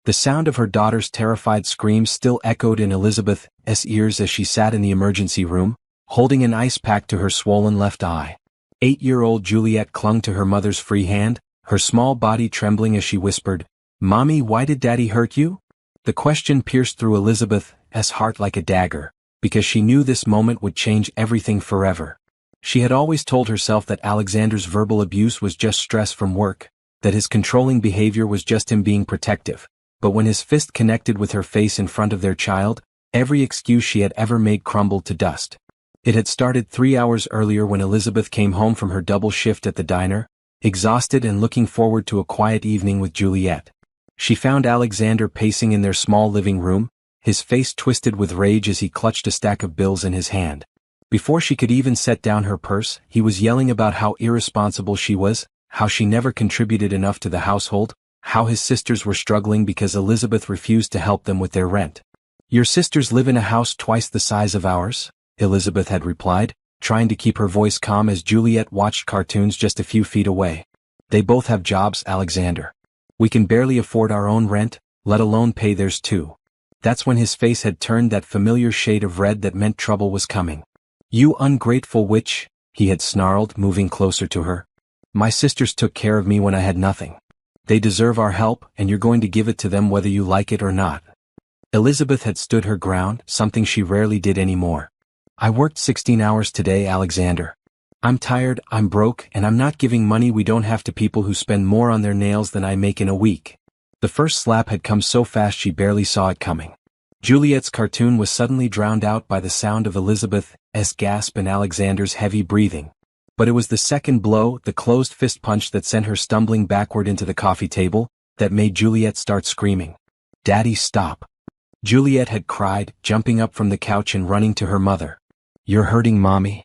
The sound of her daughter's terrified screams still echoed in Elizabeth's ears as she sat in the emergency room, holding an ice pack to her swollen left eye. 8-year-old Juliet clung to her mother's free hand, her small body trembling as she whispered, "Mommy, why did Daddy hurt you?" The question pierced through Elizabeth's heart like a dagger, because she knew this moment would change everything forever. She had always told herself that Alexander's verbal abuse was just stress from work, that his controlling behavior was just him being protective, but when his fist connected with her face in front of their child, every excuse she had ever made crumbled to dust. It had started 3 hours earlier when Elizabeth came home from her double shift at the diner, exhausted and looking forward to a quiet evening with Juliet. She found Alexander pacing in their small living room, his face twisted with rage as he clutched a stack of bills in his hand. Before she could even set down her purse, he was yelling about how irresponsible she was, how she never contributed enough to the household, how his sisters were struggling because Elizabeth refused to help them with their rent. "Your sisters live in a house twice the size of ours," Elizabeth had replied, trying to keep her voice calm as Juliet watched cartoons just a few feet away. "They both have jobs, Alexander. We can barely afford our own rent, let alone pay theirs too." That's when his face had turned that familiar shade of red that meant trouble was coming. "You ungrateful witch," he had snarled, moving closer to her. "My sisters took care of me when I had nothing. They deserve our help, and you're going to give it to them whether you like it or not." Elizabeth had stood her ground, something she rarely did anymore. "I worked 16 hours today, Alexander. I'm tired, I'm broke, and I'm not giving money we don't have to people who spend more on their nails than I make in a week." The first slap had come so fast she barely saw it coming. Juliet's cartoon was suddenly drowned out by the sound of Elizabeth's gasp and Alexander's heavy breathing. But it was the second blow, the closed fist punch that sent her stumbling backward into the coffee table, that made Juliet start screaming. "Daddy, stop!" Juliet had cried, jumping up from the couch and running to her mother. "You're hurting Mommy."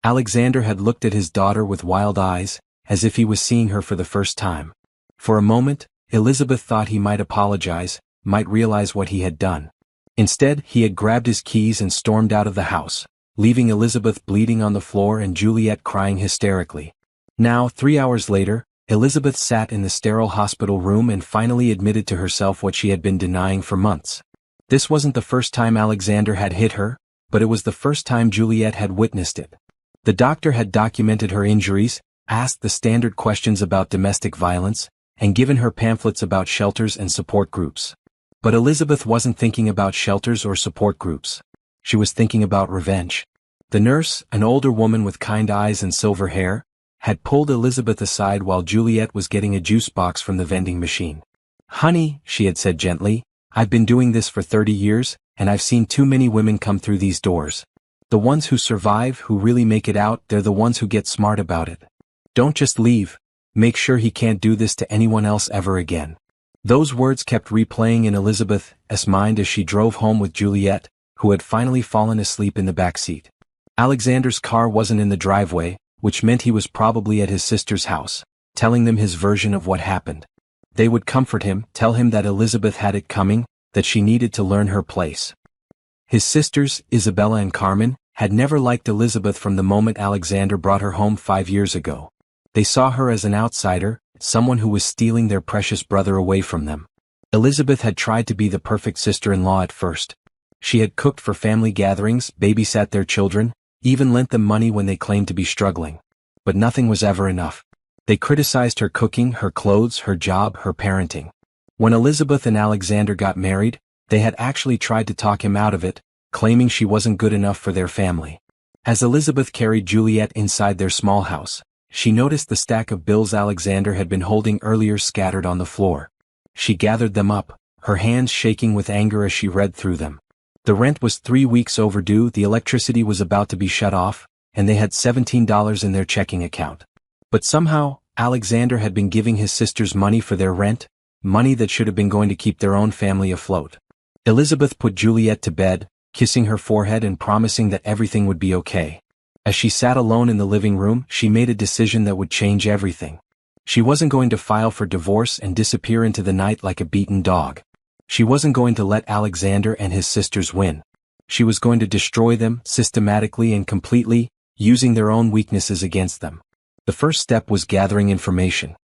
Alexander had looked at his daughter with wild eyes, as if he was seeing her for the first time. For a moment, Elizabeth thought he might apologize, might realize what he had done. Instead, he had grabbed his keys and stormed out of the house, leaving Elizabeth bleeding on the floor and Juliet crying hysterically. Now, 3 hours later, Elizabeth sat in the sterile hospital room and finally admitted to herself what she had been denying for months. This wasn't the first time Alexander had hit her, but it was the first time Juliet had witnessed it. The doctor had documented her injuries, asked the standard questions about domestic violence, and given her pamphlets about shelters and support groups. But Elizabeth wasn't thinking about shelters or support groups. She was thinking about revenge. The nurse, an older woman with kind eyes and silver hair, had pulled Elizabeth aside while Juliet was getting a juice box from the vending machine. "Honey," she had said gently, "I've been doing this for 30 years, and I've seen too many women come through these doors. The ones who survive, who really make it out, they're the ones who get smart about it. Don't just leave. Make sure he can't do this to anyone else ever again." Those words kept replaying in Elizabeth's mind as she drove home with Juliet, who had finally fallen asleep in the back seat. Alexander's car wasn't in the driveway, which meant he was probably at his sister's house, telling them his version of what happened. They would comfort him, tell him that Elizabeth had it coming, that she needed to learn her place. His sisters, Isabella and Carmen, had never liked Elizabeth from the moment Alexander brought her home 5 years ago. They saw her as an outsider, someone who was stealing their precious brother away from them. Elizabeth had tried to be the perfect sister-in-law at first. She had cooked for family gatherings, babysat their children, even lent them money when they claimed to be struggling. But nothing was ever enough. They criticized her cooking, her clothes, her job, her parenting. When Elizabeth and Alexander got married, they had actually tried to talk him out of it, claiming she wasn't good enough for their family. As Elizabeth carried Juliet inside their small house, she noticed the stack of bills Alexander had been holding earlier scattered on the floor. She gathered them up, her hands shaking with anger as she read through them. The rent was 3 weeks overdue, the electricity was about to be shut off, and they had $17 in their checking account. But somehow, Alexander had been giving his sisters money for their rent, money that should have been going to keep their own family afloat. Elizabeth put Juliet to bed, kissing her forehead and promising that everything would be okay. As she sat alone in the living room, she made a decision that would change everything. She wasn't going to file for divorce and disappear into the night like a beaten dog. She wasn't going to let Alexander and his sisters win. She was going to destroy them systematically and completely, using their own weaknesses against them. The first step was gathering information.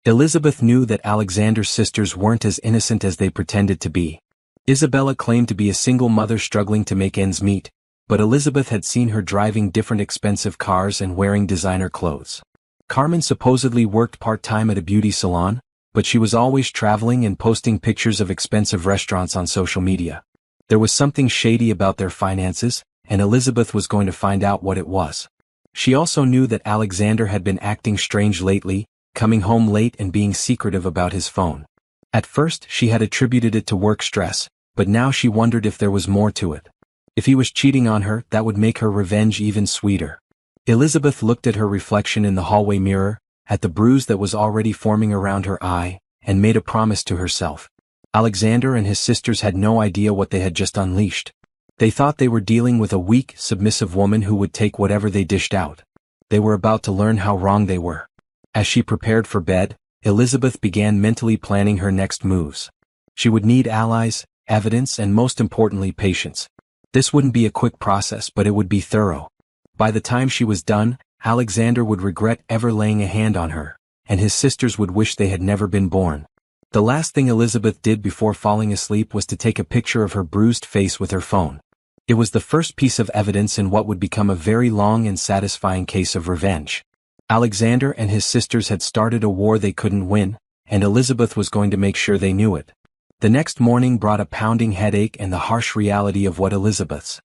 Elizabeth knew that Alexander's sisters weren't as innocent as they pretended to be. Isabella claimed to be a single mother struggling to make ends meet, but Elizabeth had seen her driving different expensive cars and wearing designer clothes. Carmen supposedly worked part-time at a beauty salon, but she was always traveling and posting pictures of expensive restaurants on social media. There was something shady about their finances, and Elizabeth was going to find out what it was. She also knew that Alexander had been acting strange lately, coming home late and being secretive about his phone. At first, she had attributed it to work stress, but now she wondered if there was more to it. If he was cheating on her, that would make her revenge even sweeter. Elizabeth looked at her reflection in the hallway mirror, at the bruise that was already forming around her eye, and made a promise to herself. Alexander and his sisters had no idea what they had just unleashed. They thought they were dealing with a weak, submissive woman who would take whatever they dished out. They were about to learn how wrong they were. As she prepared for bed, Elizabeth began mentally planning her next moves. She would need allies, evidence, and most importantly, patience. This wouldn't be a quick process, but it would be thorough. By the time she was done, Alexander would regret ever laying a hand on her, and his sisters would wish they had never been born. The last thing Elizabeth did before falling asleep was to take a picture of her bruised face with her phone. It was the first piece of evidence in what would become a very long and satisfying case of revenge. Alexander and his sisters had started a war they couldn't win, and Elizabeth was going to make sure they knew it. The next morning brought a pounding headache and the harsh reality of what Elizabeth's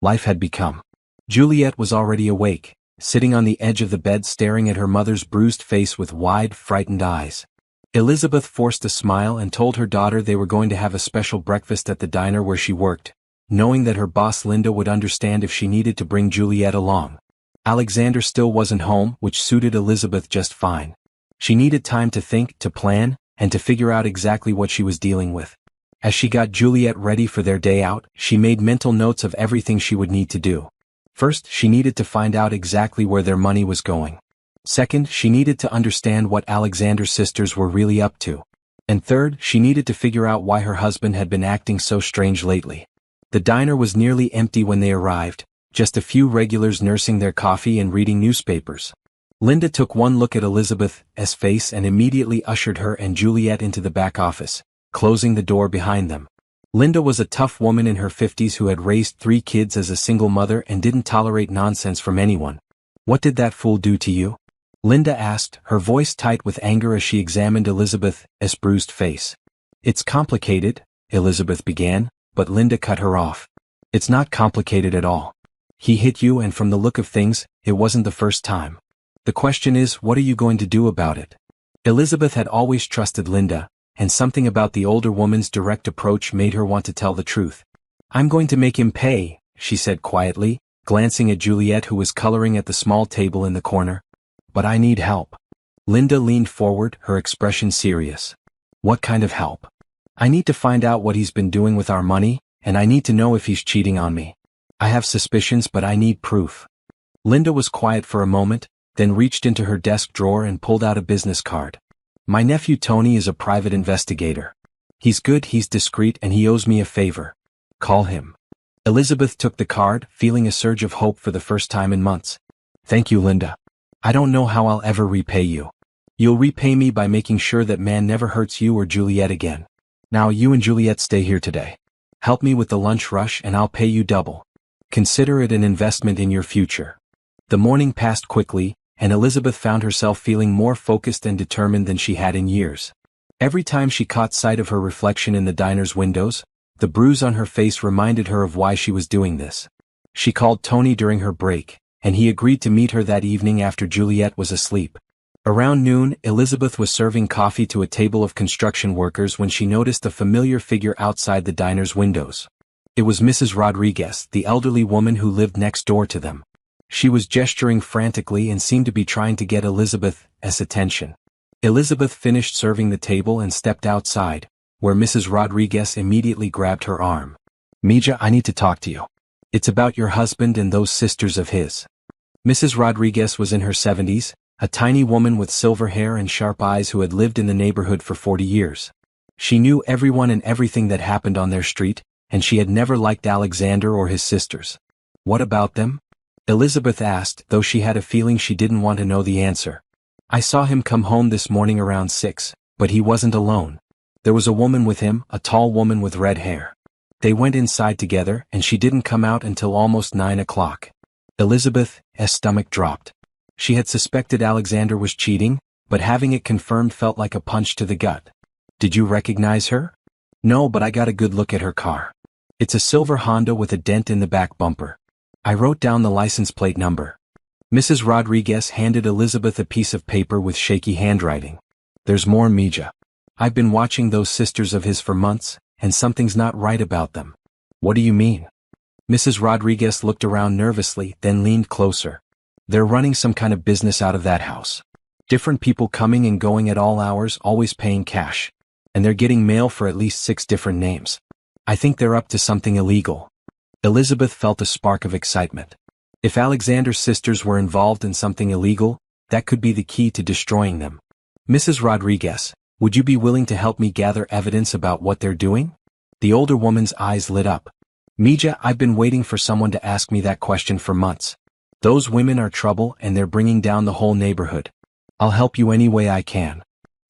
life had become. Juliet was already awake, sitting on the edge of the bed staring at her mother's bruised face with wide, frightened eyes. Elizabeth forced a smile and told her daughter they were going to have a special breakfast at the diner where she worked, knowing that her boss Linda would understand if she needed to bring Juliet along. Alexander still wasn't home, which suited Elizabeth just fine. She needed time to think, to plan, and to figure out exactly what she was dealing with. As she got Juliet ready for their day out, she made mental notes of everything she would need to do. First, she needed to find out exactly where their money was going. Second, she needed to understand what Alexander's sisters were really up to. And third, she needed to figure out why her husband had been acting so strange lately. The diner was nearly empty when they arrived, just a few regulars nursing their coffee and reading newspapers. Linda took one look at Elizabeth's face and immediately ushered her and Juliet into the back office, closing the door behind them. Linda was a tough woman in her 50s who had raised 3 kids as a single mother and didn't tolerate nonsense from anyone. "What did that fool do to you?" Linda asked, her voice tight with anger as she examined Elizabeth's bruised face. "It's complicated," Elizabeth began, but Linda cut her off. "It's not complicated at all. He hit you, and from the look of things, it wasn't the first time. The question is, what are you going to do about it?" Elizabeth had always trusted Linda, and something about the older woman's direct approach made her want to tell the truth. "I'm going to make him pay," she said quietly, glancing at Juliet who was coloring at the small table in the corner. "But I need help." Linda leaned forward, her expression serious. "What kind of help?" "I need to find out what he's been doing with our money, and I need to know if he's cheating on me. I have suspicions, but I need proof." Linda was quiet for a moment, then reached into her desk drawer and pulled out a business card. "My nephew Tony is a private investigator. He's good, he's discreet, and he owes me a favor. Call him." Elizabeth took the card, feeling a surge of hope for the first time in months. "Thank you, Linda. I don't know how I'll ever repay you. You'll repay me by making sure that man never hurts you or Juliet again. Now you and Juliet stay here today. Help me with the lunch rush and I'll pay you double. Consider it an investment in your future." The morning passed quickly, and Elizabeth found herself feeling more focused and determined than she had in years. Every time she caught sight of her reflection in the diner's windows, the bruise on her face reminded her of why she was doing this. She called Tony during her break, and he agreed to meet her that evening after Juliet was asleep. Around noon, Elizabeth was serving coffee to a table of construction workers when she noticed a familiar figure outside the diner's windows. It was Mrs. Rodriguez, the elderly woman who lived next door to them. She was gesturing frantically and seemed to be trying to get Elizabeth's attention. Elizabeth finished serving the table and stepped outside, where Mrs. Rodriguez immediately grabbed her arm. "Mija, I need to talk to you. It's about your husband and those sisters of his." Mrs. Rodriguez was in her 70s, a tiny woman with silver hair and sharp eyes who had lived in the neighborhood for 40 years. She knew everyone and everything that happened on their street, and she had never liked Alexander or his sisters. "What about them?" Elizabeth asked, though she had a feeling she didn't want to know the answer. I saw him come home this morning around 6, but he wasn't alone. There was a woman with him, a tall woman with red hair. They went inside together and she didn't come out until almost 9 o'clock. Elizabeth's stomach dropped. She had suspected Alexander was cheating, but having it confirmed felt like a punch to the gut. Did you recognize her? No, but I got a good look at her car. It's a silver Honda with a dent in the back bumper. I wrote down the license plate number. Mrs. Rodriguez handed Elizabeth a piece of paper with shaky handwriting. There's more, Mija. I've been watching those sisters of his for months, and something's not right about them. What do you mean? Mrs. Rodriguez looked around nervously, then leaned closer. They're running some kind of business out of that house. Different people coming and going at all hours, always paying cash. And they're getting mail for at least 6 different names. I think they're up to something illegal. Elizabeth felt a spark of excitement. If Alexander's sisters were involved in something illegal, that could be the key to destroying them. Mrs. Rodriguez, would you be willing to help me gather evidence about what they're doing? The older woman's eyes lit up. Mija, I've been waiting for someone to ask me that question for months. Those women are trouble and they're bringing down the whole neighborhood. I'll help you any way I can.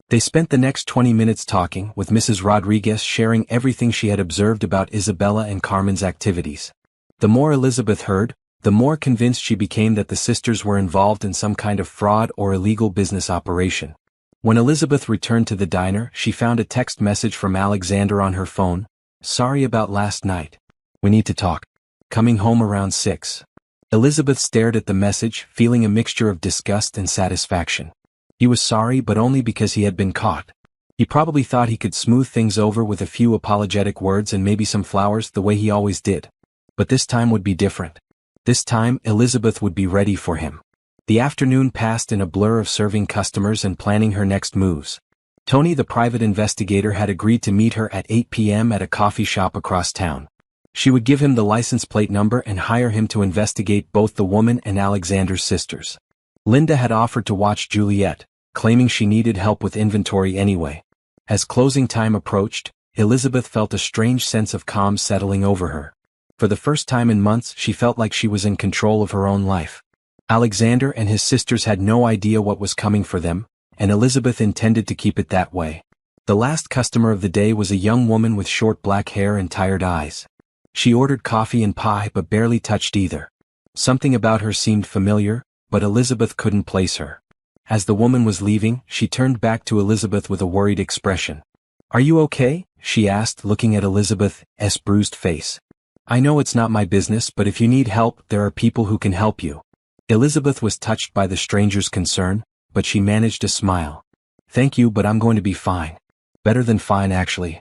They spent the next 20 minutes talking, with Mrs. Rodriguez sharing everything she had observed about Isabella and Carmen's activities. The more Elizabeth heard, the more convinced she became that the sisters were involved in some kind of fraud or illegal business operation. When Elizabeth returned to the diner, she found a text message from Alexander on her phone. Sorry about last night. We need to talk. Coming home around 6. Elizabeth stared at the message, feeling a mixture of disgust and satisfaction. He was sorry, but only because he had been caught. He probably thought he could smooth things over with a few apologetic words and maybe some flowers the way he always did. But this time would be different. This time, Elizabeth would be ready for him. The afternoon passed in a blur of serving customers and planning her next moves. Tony, the private investigator, had agreed to meet her at 8 p.m. at a coffee shop across town. She would give him the license plate number and hire him to investigate both the woman and Alexander's sisters. Linda had offered to watch Juliet, claiming she needed help with inventory anyway. As closing time approached, Elizabeth felt a strange sense of calm settling over her. For the first time in months, she felt like she was in control of her own life. Alexander and his sisters had no idea what was coming for them, and Elizabeth intended to keep it that way. The last customer of the day was a young woman with short black hair and tired eyes. She ordered coffee and pie but barely touched either. Something about her seemed familiar, but Elizabeth couldn't place her. As the woman was leaving, she turned back to Elizabeth with a worried expression. Are you okay? She asked, looking at Elizabeth's bruised face. I know it's not my business, but if you need help, there are people who can help you. Elizabeth was touched by the stranger's concern, but she managed a smile. Thank you, but I'm going to be fine. Better than fine, actually.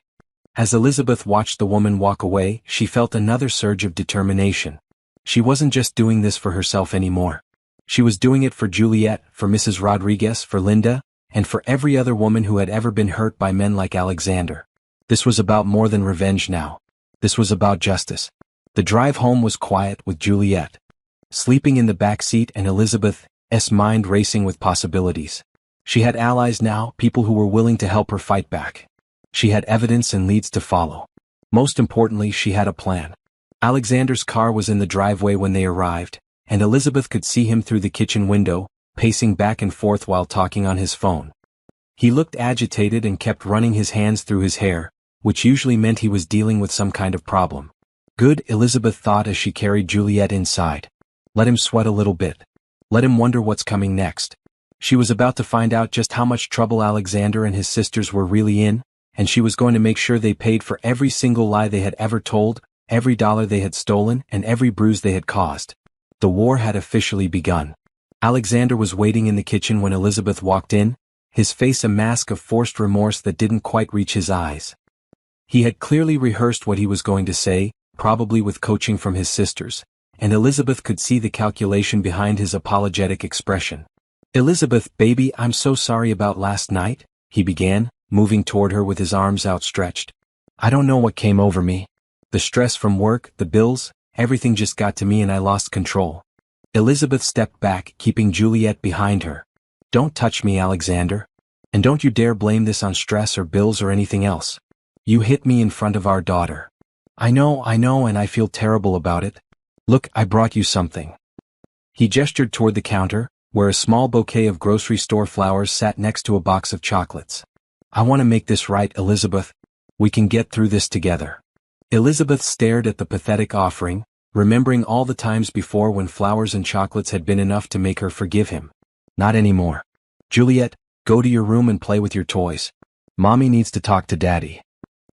As Elizabeth watched the woman walk away, she felt another surge of determination. She wasn't just doing this for herself anymore. She was doing it for Juliet, for Mrs. Rodriguez, for Linda, and for every other woman who had ever been hurt by men like Alexander. This was about more than revenge now. This was about justice. The drive home was quiet, with Juliet sleeping in the back seat and Elizabeth's mind racing with possibilities. She had allies now, people who were willing to help her fight back. She had evidence and leads to follow. Most importantly, she had a plan. Alexander's car was in the driveway when they arrived, and Elizabeth could see him through the kitchen window, pacing back and forth while talking on his phone. He looked agitated and kept running his hands through his hair, which usually meant he was dealing with some kind of problem. Good, Elizabeth thought as she carried Juliet inside. Let him sweat a little bit. Let him wonder what's coming next. She was about to find out just how much trouble Alexander and his sisters were really in, and she was going to make sure they paid for every single lie they had ever told, every dollar they had stolen, and every bruise they had caused. The war had officially begun. Alexander was waiting in the kitchen when Elizabeth walked in, his face a mask of forced remorse that didn't quite reach his eyes. He had clearly rehearsed what he was going to say, probably with coaching from his sisters, and Elizabeth could see the calculation behind his apologetic expression. Elizabeth, baby, I'm so sorry about last night, he began, moving toward her with his arms outstretched. I don't know what came over me. The stress from work, the bills, everything just got to me and I lost control. Elizabeth stepped back, keeping Juliet behind her. Don't touch me, Alexander. And don't you dare blame this on stress or bills or anything else. You hit me in front of our daughter. I know, and I feel terrible about it. Look, I brought you something. He gestured toward the counter, where a small bouquet of grocery store flowers sat next to a box of chocolates. "I want to make this right, Elizabeth. We can get through this together." Elizabeth stared at the pathetic offering, remembering all the times before when flowers and chocolates had been enough to make her forgive him. Not anymore. "Juliet, go to your room and play with your toys. Mommy needs to talk to Daddy."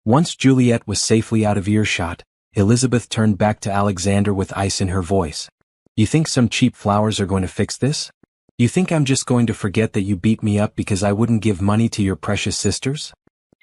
Once Juliet was safely out of earshot, Elizabeth turned back to Alexander with ice in her voice. "You think some cheap flowers are going to fix this? You think I'm just going to forget that you beat me up because I wouldn't give money to your precious sisters?"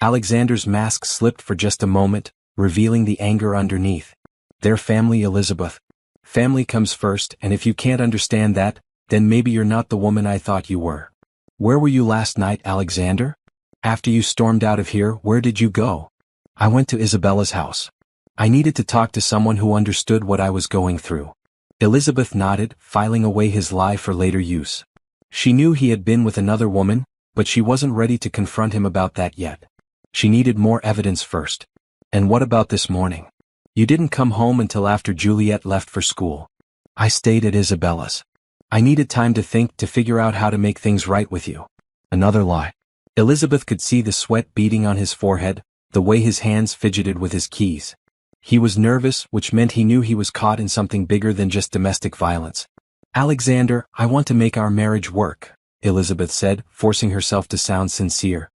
Alexander's mask slipped for just a moment, revealing the anger underneath. "They're family, Elizabeth. Family comes first, and if you can't understand that, then maybe you're not the woman I thought you were. Where were you last night, Alexander? After you stormed out of here, where did you go?" "I went to Isabella's house. I needed to talk to someone who understood what I was going through." Elizabeth nodded, filing away his lie for later use. She knew he had been with another woman, but she wasn't ready to confront him about that yet. She needed more evidence first. "And what about this morning? You didn't come home until after Juliet left for school." "I stayed at Isabella's. I needed time to think, to figure out how to make things right with you." Another lie. Elizabeth could see the sweat beading on his forehead, the way his hands fidgeted with his keys. He was nervous, which meant he knew he was caught in something bigger than just domestic violence. "Alexander, I want to make our marriage work," Elizabeth said, forcing herself to sound sincere.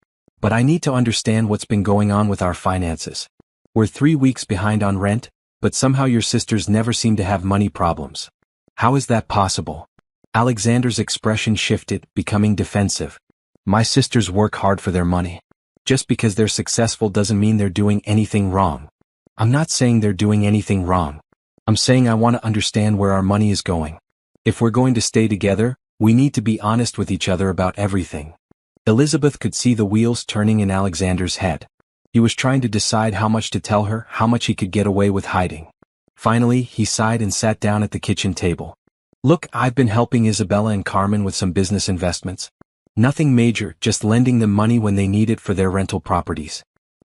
"But I need to understand what's been going on with our finances. We're 3 weeks behind on rent, but somehow your sisters never seem to have money problems. How is that possible?" Alexander's expression shifted, becoming defensive. "My sisters work hard for their money. Just because they're successful doesn't mean they're doing anything wrong. I'm not saying they're doing anything wrong. I'm saying I want to understand where our money is going. If we're going to stay together, we need to be honest with each other about everything." Elizabeth could see the wheels turning in Alexander's head. He was trying to decide how much to tell her, how much he could get away with hiding. Finally, he sighed and sat down at the kitchen table. "Look, I've been helping Isabella and Carmen with some business investments. Nothing major, just lending them money when they need it for their rental properties."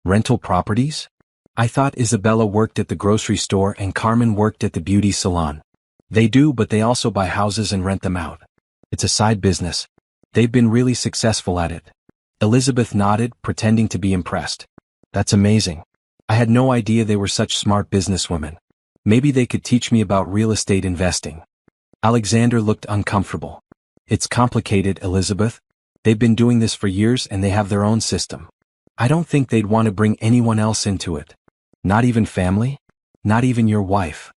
"Rental properties? I thought Isabella worked at the grocery store and Carmen worked at the beauty salon." "They do, but they also buy houses and rent them out. It's a side business. They've been really successful at it." Elizabeth nodded, pretending to be impressed. "That's amazing. I had no idea they were such smart businesswomen. Maybe they could teach me about real estate investing." Alexander looked uncomfortable. "It's complicated, Elizabeth. They've been doing this for years and they have their own system. I don't think they'd want to bring anyone else into it. Not even family? Not even your wife?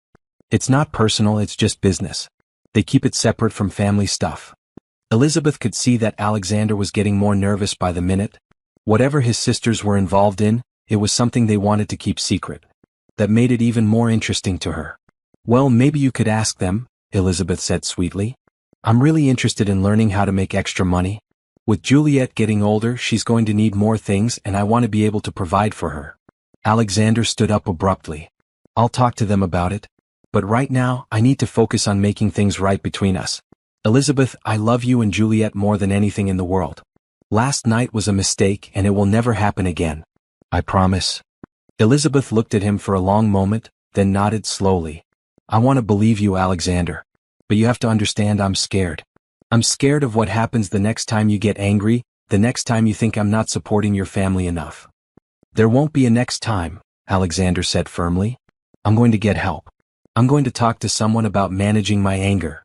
It's not personal, it's just business. They keep it separate from family stuff." Elizabeth could see that Alexander was getting more nervous by the minute. Whatever his sisters were involved in, it was something they wanted to keep secret. That made it even more interesting to her. "Well, maybe you could ask them," Elizabeth said sweetly. "I'm really interested in learning how to make extra money. With Juliet getting older, she's going to need more things and I want to be able to provide for her." Alexander stood up abruptly. "I'll talk to them about it. But right now, I need to focus on making things right between us. Elizabeth, I love you and Juliet more than anything in the world. Last night was a mistake and it will never happen again. I promise." Elizabeth looked at him for a long moment, then nodded slowly. "I want to believe you, Alexander. But you have to understand I'm scared. I'm scared of what happens the next time you get angry, the next time you think I'm not supporting your family enough." "There won't be a next time," Alexander said firmly. "I'm going to get help. I'm going to talk to someone about managing my anger."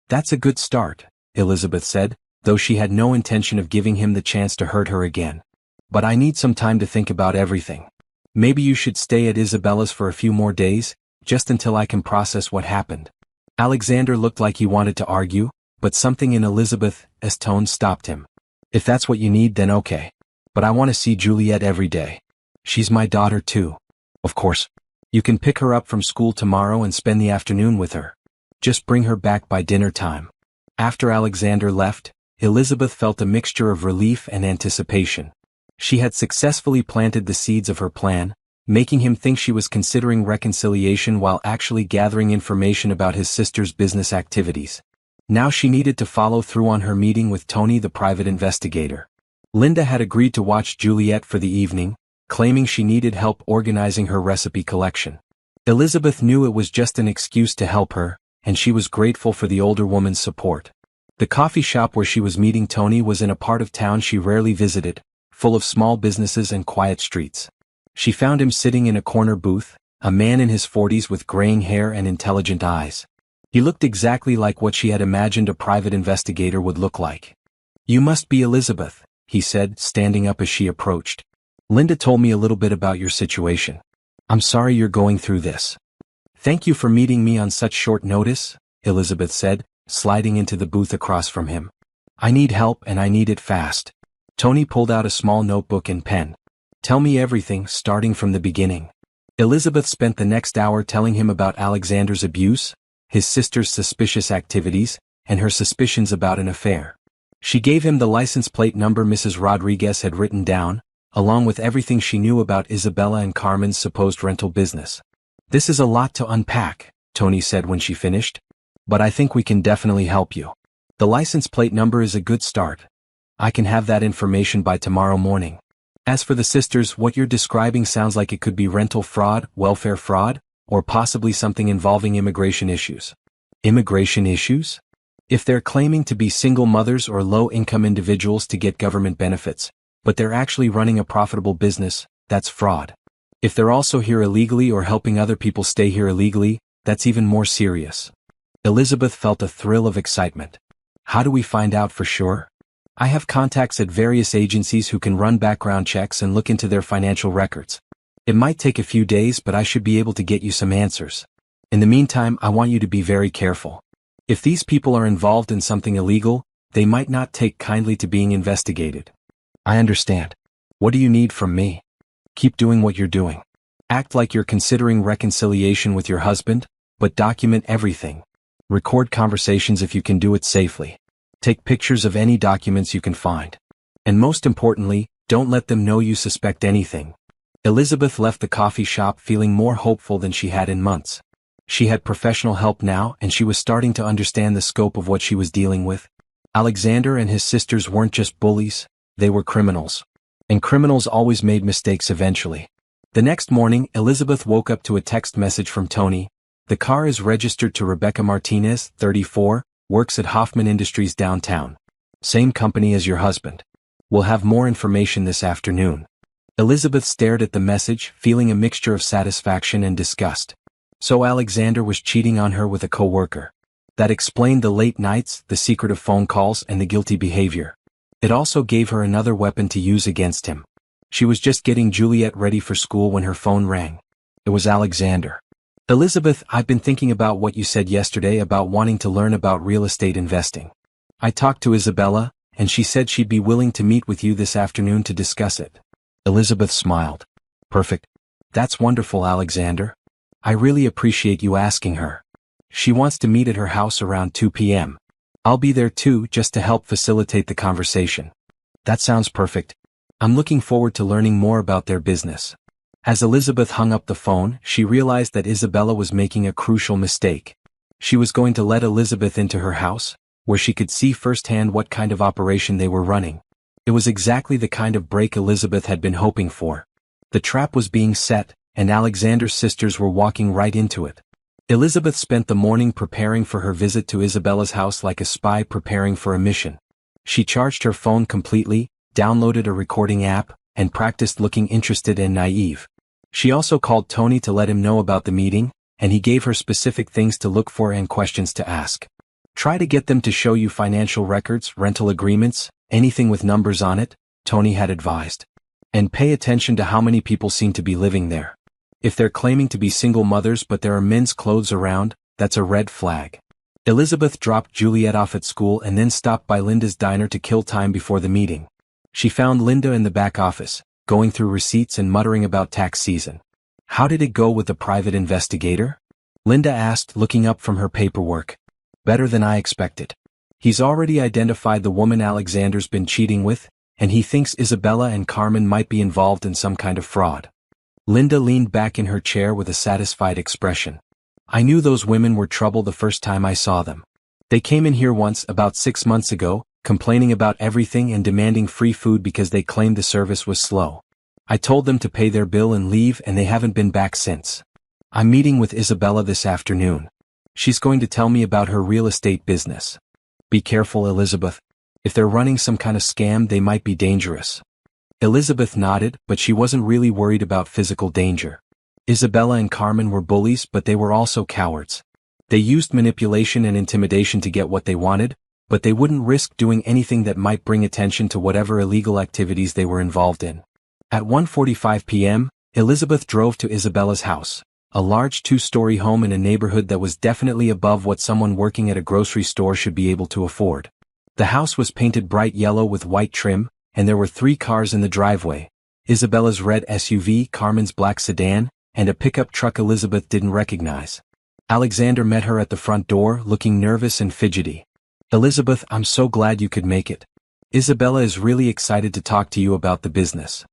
"That's a good start," Elizabeth said, though she had no intention of giving him the chance to hurt her again. "But I need some time to think about everything. Maybe you should stay at Isabella's for a few more days, just until I can process what happened." Alexander looked like he wanted to argue, but something in Elizabeth's tone stopped him. "If that's what you need, then okay. But I want to see Juliet every day. She's my daughter too." "Of course. You can pick her up from school tomorrow and spend the afternoon with her. Just bring her back by dinner time." After Alexander left, Elizabeth felt a mixture of relief and anticipation. She had successfully planted the seeds of her plan, making him think she was considering reconciliation while actually gathering information about his sister's business activities. Now she needed to follow through on her meeting with Tony, the private investigator. Linda had agreed to watch Juliet for the evening, claiming she needed help organizing her recipe collection. Elizabeth knew it was just an excuse to help her, and she was grateful for the older woman's support. The coffee shop where she was meeting Tony was in a part of town she rarely visited, full of small businesses and quiet streets. She found him sitting in a corner booth, a man in his 40s with graying hair and intelligent eyes. He looked exactly like what she had imagined a private investigator would look like. "You must be Elizabeth," he said, standing up as she approached. "Linda told me a little bit about your situation. I'm sorry you're going through this." "Thank you for meeting me on such short notice," Elizabeth said, sliding into the booth across from him. "I need help and I need it fast." Tony pulled out a small notebook and pen. "Tell me everything, starting from the beginning." Elizabeth spent the next hour telling him about Alexander's abuse, his sister's suspicious activities, and her suspicions about an affair. She gave him the license plate number Mrs. Rodriguez had written down, along with everything she knew about Isabella and Carmen's supposed rental business. "This is a lot to unpack," Tony said when she finished. "But I think we can definitely help you. The license plate number is a good start. I can have that information by tomorrow morning. As for the sisters, what you're describing sounds like it could be rental fraud, welfare fraud, or possibly something involving immigration issues." Immigration issues? If they're claiming to be single mothers or low-income individuals to get government benefits, but they're actually running a profitable business, that's fraud. If they're also here illegally or helping other people stay here illegally, that's even more serious. Elizabeth felt a thrill of excitement. "How do we find out for sure?" "I have contacts at various agencies who can run background checks and look into their financial records. It might take a few days, but I should be able to get you some answers. In the meantime, I want you to be very careful. If these people are involved in something illegal, they might not take kindly to being investigated." "I understand. What do you need from me?" "Keep doing what you're doing. Act like you're considering reconciliation with your husband, but document everything. Record conversations if you can do it safely. Take pictures of any documents you can find. And most importantly, don't let them know you suspect anything." Elizabeth left the coffee shop feeling more hopeful than she had in months. She had professional help now and she was starting to understand the scope of what she was dealing with. Alexander and his sisters weren't just bullies, they were criminals. And criminals always made mistakes eventually. The next morning, Elizabeth woke up to a text message from Tony. "The car is registered to Rebecca Martinez, 34, works at Hoffman Industries downtown. Same company as your husband. We'll have more information this afternoon." Elizabeth stared at the message, feeling a mixture of satisfaction and disgust. So Alexander was cheating on her with a coworker. That explained the late nights, the secretive phone calls, and the guilty behavior. It also gave her another weapon to use against him. She was just getting Juliet ready for school when her phone rang. It was Alexander. "Elizabeth, I've been thinking about what you said yesterday about wanting to learn about real estate investing. I talked to Isabella, and she said she'd be willing to meet with you this afternoon to discuss it." Elizabeth smiled. "Perfect. That's wonderful, Alexander. I really appreciate you asking her. She wants to meet at her house around 2 p.m. I'll be there too, just to help facilitate the conversation." "That sounds perfect. I'm looking forward to learning more about their business." As Elizabeth hung up the phone, she realized that Isabella was making a crucial mistake. She was going to let Elizabeth into her house, where she could see firsthand what kind of operation they were running. It was exactly the kind of break Elizabeth had been hoping for. The trap was being set, and Alexander's sisters were walking right into it. Elizabeth spent the morning preparing for her visit to Isabella's house like a spy preparing for a mission. She charged her phone completely, downloaded a recording app, and practiced looking interested and naive. She also called Tony to let him know about the meeting, and he gave her specific things to look for and questions to ask. "Try to get them to show you financial records, rental agreements, anything with numbers on it," Tony had advised. "And pay attention to how many people seem to be living there. If they're claiming to be single mothers but there are men's clothes around, that's a red flag." Elizabeth dropped Juliet off at school and then stopped by Linda's diner to kill time before the meeting. She found Linda in the back office, going through receipts and muttering about tax season. "How did it go with the private investigator?" Linda asked, looking up from her paperwork. "Better than I expected. He's already identified the woman Alexander's been cheating with, and he thinks Isabella and Carmen might be involved in some kind of fraud." Linda leaned back in her chair with a satisfied expression. "I knew those women were trouble the first time I saw them. They came in here once about 6 months ago, complaining about everything and demanding free food because they claimed the service was slow. I told them to pay their bill and leave, and they haven't been back since. I'm meeting with Isabella this afternoon. She's going to tell me about her real estate business." Be careful, Elizabeth. If they're running some kind of scam, they might be dangerous. Elizabeth nodded, but she wasn't really worried about physical danger. Isabella and Carmen were bullies, but they were also cowards. They used manipulation and intimidation to get what they wanted, but they wouldn't risk doing anything that might bring attention to whatever illegal activities they were involved in. At 1:45 p.m., Elizabeth drove to Isabella's house, a large 2-story home in a neighborhood that was definitely above what someone working at a grocery store should be able to afford. The house was painted bright yellow with white trim, and there were 3 cars in the driveway: Isabella's red SUV, Carmen's black sedan, and a pickup truck Elizabeth didn't recognize. Alexander met her at the front door, looking nervous and fidgety. "Elizabeth, I'm so glad you could make it. Isabella is really excited to talk to you about the business."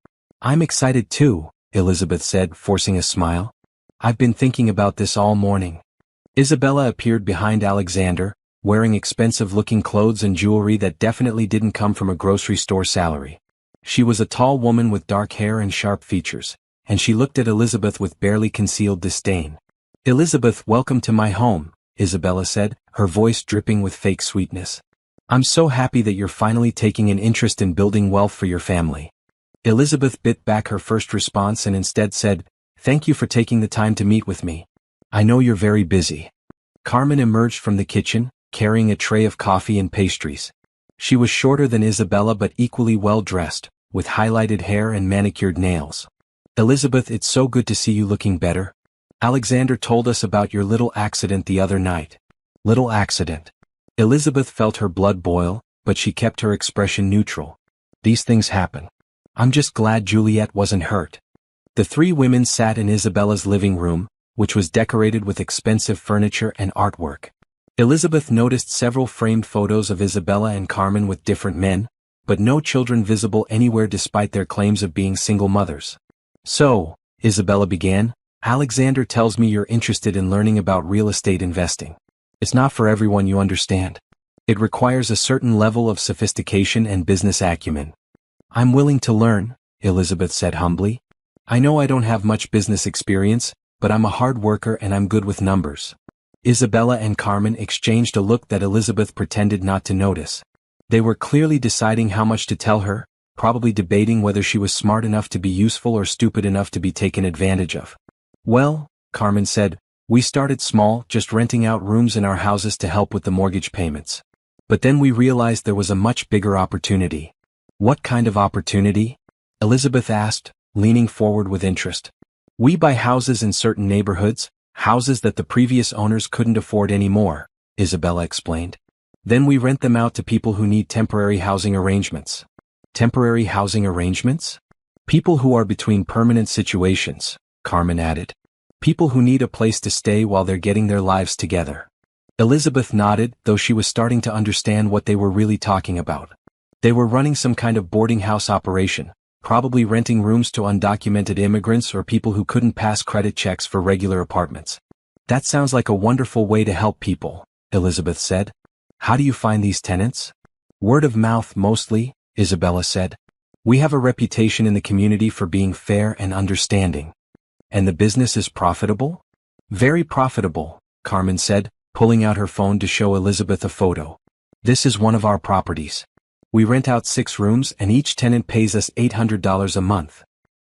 "I'm excited too," Elizabeth said, forcing a smile. "I've been thinking about this all morning." Isabella appeared behind Alexander, wearing expensive-looking clothes and jewelry that definitely didn't come from a grocery store salary. She was a tall woman with dark hair and sharp features, and she looked at Elizabeth with barely concealed disdain. "Elizabeth, welcome to my home," Isabella said, her voice dripping with fake sweetness. "I'm so happy that you're finally taking an interest in building wealth for your family." Elizabeth bit back her first response and instead said, "Thank you for taking the time to meet with me. I know you're very busy." Carmen emerged from the kitchen, carrying a tray of coffee and pastries. She was shorter than Isabella but equally well-dressed, with highlighted hair and manicured nails. "Elizabeth, it's so good to see you looking better. Alexander told us about your little accident the other night." "Little accident?" Elizabeth felt her blood boil, but she kept her expression neutral. "These things happen. I'm just glad Juliet wasn't hurt." The 3 women sat in Isabella's living room, which was decorated with expensive furniture and artwork. Elizabeth noticed several framed photos of Isabella and Carmen with different men, but no children visible anywhere despite their claims of being single mothers. "So," Isabella began, "Alexander tells me you're interested in learning about real estate investing. It's not for everyone, you understand. It requires a certain level of sophistication and business acumen." "I'm willing to learn," Elizabeth said humbly. "I know I don't have much business experience, but I'm a hard worker and I'm good with numbers." Isabella and Carmen exchanged a look that Elizabeth pretended not to notice. They were clearly deciding how much to tell her, probably debating whether she was smart enough to be useful or stupid enough to be taken advantage of. "Well," Carmen said, "we started small, just renting out rooms in our houses to help with the mortgage payments. But then we realized there was a much bigger opportunity." "What kind of opportunity?" Elizabeth asked, leaning forward with interest. "We buy houses in certain neighborhoods, houses that the previous owners couldn't afford anymore," Isabella explained. "Then we rent them out to people who need temporary housing arrangements." "Temporary housing arrangements?" "People who are between permanent situations," Carmen added. "People who need a place to stay while they're getting their lives together." Elizabeth nodded, though she was starting to understand what they were really talking about. They were running some kind of boarding house operation, probably renting rooms to undocumented immigrants or people who couldn't pass credit checks for regular apartments. "That sounds like a wonderful way to help people," Elizabeth said. "How do you find these tenants?" "Word of mouth mostly," Isabella said. "We have a reputation in the community for being fair and understanding." "And the business is profitable?" "Very profitable," Carmen said, pulling out her phone to show Elizabeth a photo. "This is one of our properties. We rent out 6 rooms and each tenant pays us $800 a month."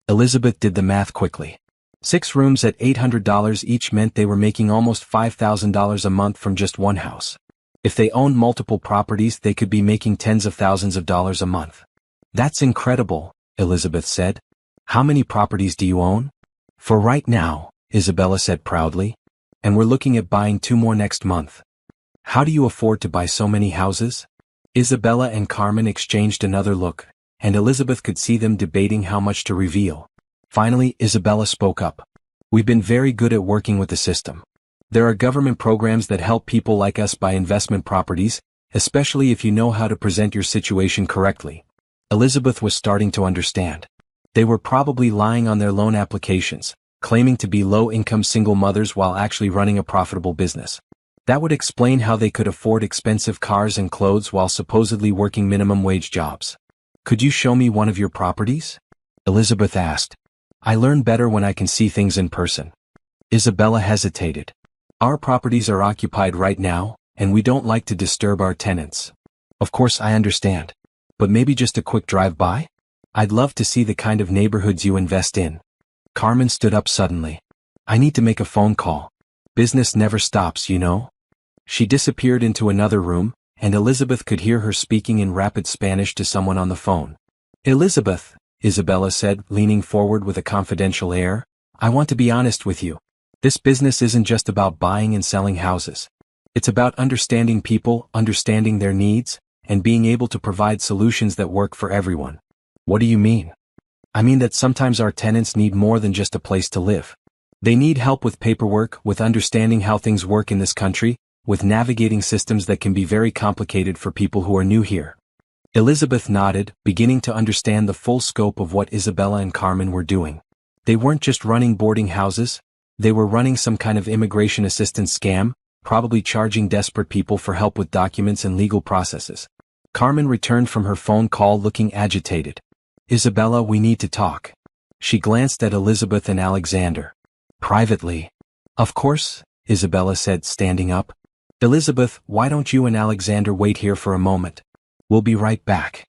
Elizabeth did the math quickly. 6 rooms at $800 each meant they were making almost $5,000 a month from just one house. If they owned multiple properties, they could be making tens of thousands of dollars a month. "That's incredible," Elizabeth said. "How many properties do you own?" "For right now," Isabella said proudly. "And we're looking at buying 2 more next month." "How do you afford to buy so many houses?" Isabella and Carmen exchanged another look, and Elizabeth could see them debating how much to reveal. Finally, Isabella spoke up. "We've been very good at working with the system. There are government programs that help people like us buy investment properties, especially if you know how to present your situation correctly." Elizabeth was starting to understand. They were probably lying on their loan applications, claiming to be low-income single mothers while actually running a profitable business. That would explain how they could afford expensive cars and clothes while supposedly working minimum wage jobs. "Could you show me one of your properties?" Elizabeth asked. "I learn better when I can see things in person." Isabella hesitated. "Our properties are occupied right now," and we don't like to disturb our tenants. Of course I understand. But maybe just a quick drive-by? I'd love to see the kind of neighborhoods you invest in. Carmen stood up suddenly. I need to make a phone call. Business never stops, you know? She disappeared into another room, and Elizabeth could hear her speaking in rapid Spanish to someone on the phone. Elizabeth, Isabella said, leaning forward with a confidential air, I want to be honest with you. This business isn't just about buying and selling houses. It's about understanding people, understanding their needs, and being able to provide solutions that work for everyone. What do you mean? I mean that sometimes our tenants need more than just a place to live. They need help with paperwork, with understanding how things work in this country, with navigating systems that can be very complicated for people who are new here. Elizabeth nodded, beginning to understand the full scope of what Isabella and Carmen were doing. They weren't just running boarding houses, they were running some kind of immigration assistance scam, probably charging desperate people for help with documents and legal processes. Carmen returned from her phone call looking agitated. Isabella, we need to talk. She glanced at Elizabeth and Alexander. Privately. Of course, Isabella said, standing up. Elizabeth, why don't you and Alexander wait here for a moment? We'll be right back.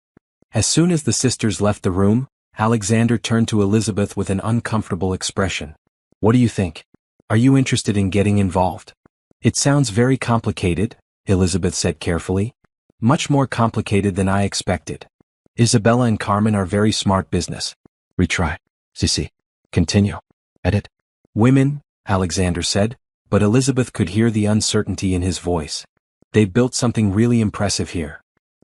As soon as the sisters left the room, Alexander turned to Elizabeth with an uncomfortable expression. What do you think? Are you interested in getting involved? It sounds very complicated, Elizabeth said carefully. Much more complicated than I expected. Isabella and Carmen are very smart business. Retry. CC. Continue. Edit. Women, Alexander said, but Elizabeth could hear the uncertainty in his voice. They've built something really impressive here.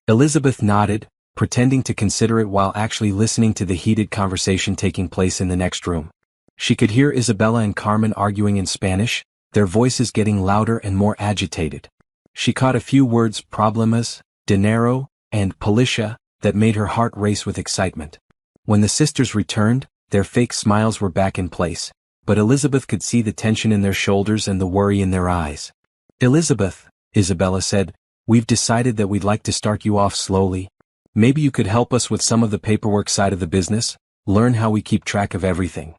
Elizabeth nodded, pretending to consider it while actually listening to the heated conversation taking place in the next room. She could hear Isabella and Carmen arguing in Spanish, their voices getting louder and more agitated. She caught a few words, problemas, dinero, and policia, that made her heart race with excitement. When the sisters returned, their fake smiles were back in place, but Elizabeth could see the tension in their shoulders and the worry in their eyes. Elizabeth, Isabella said, we've decided that we'd like to start you off slowly. Maybe you could help us with some of the paperwork side of the business, learn how we keep track of everything.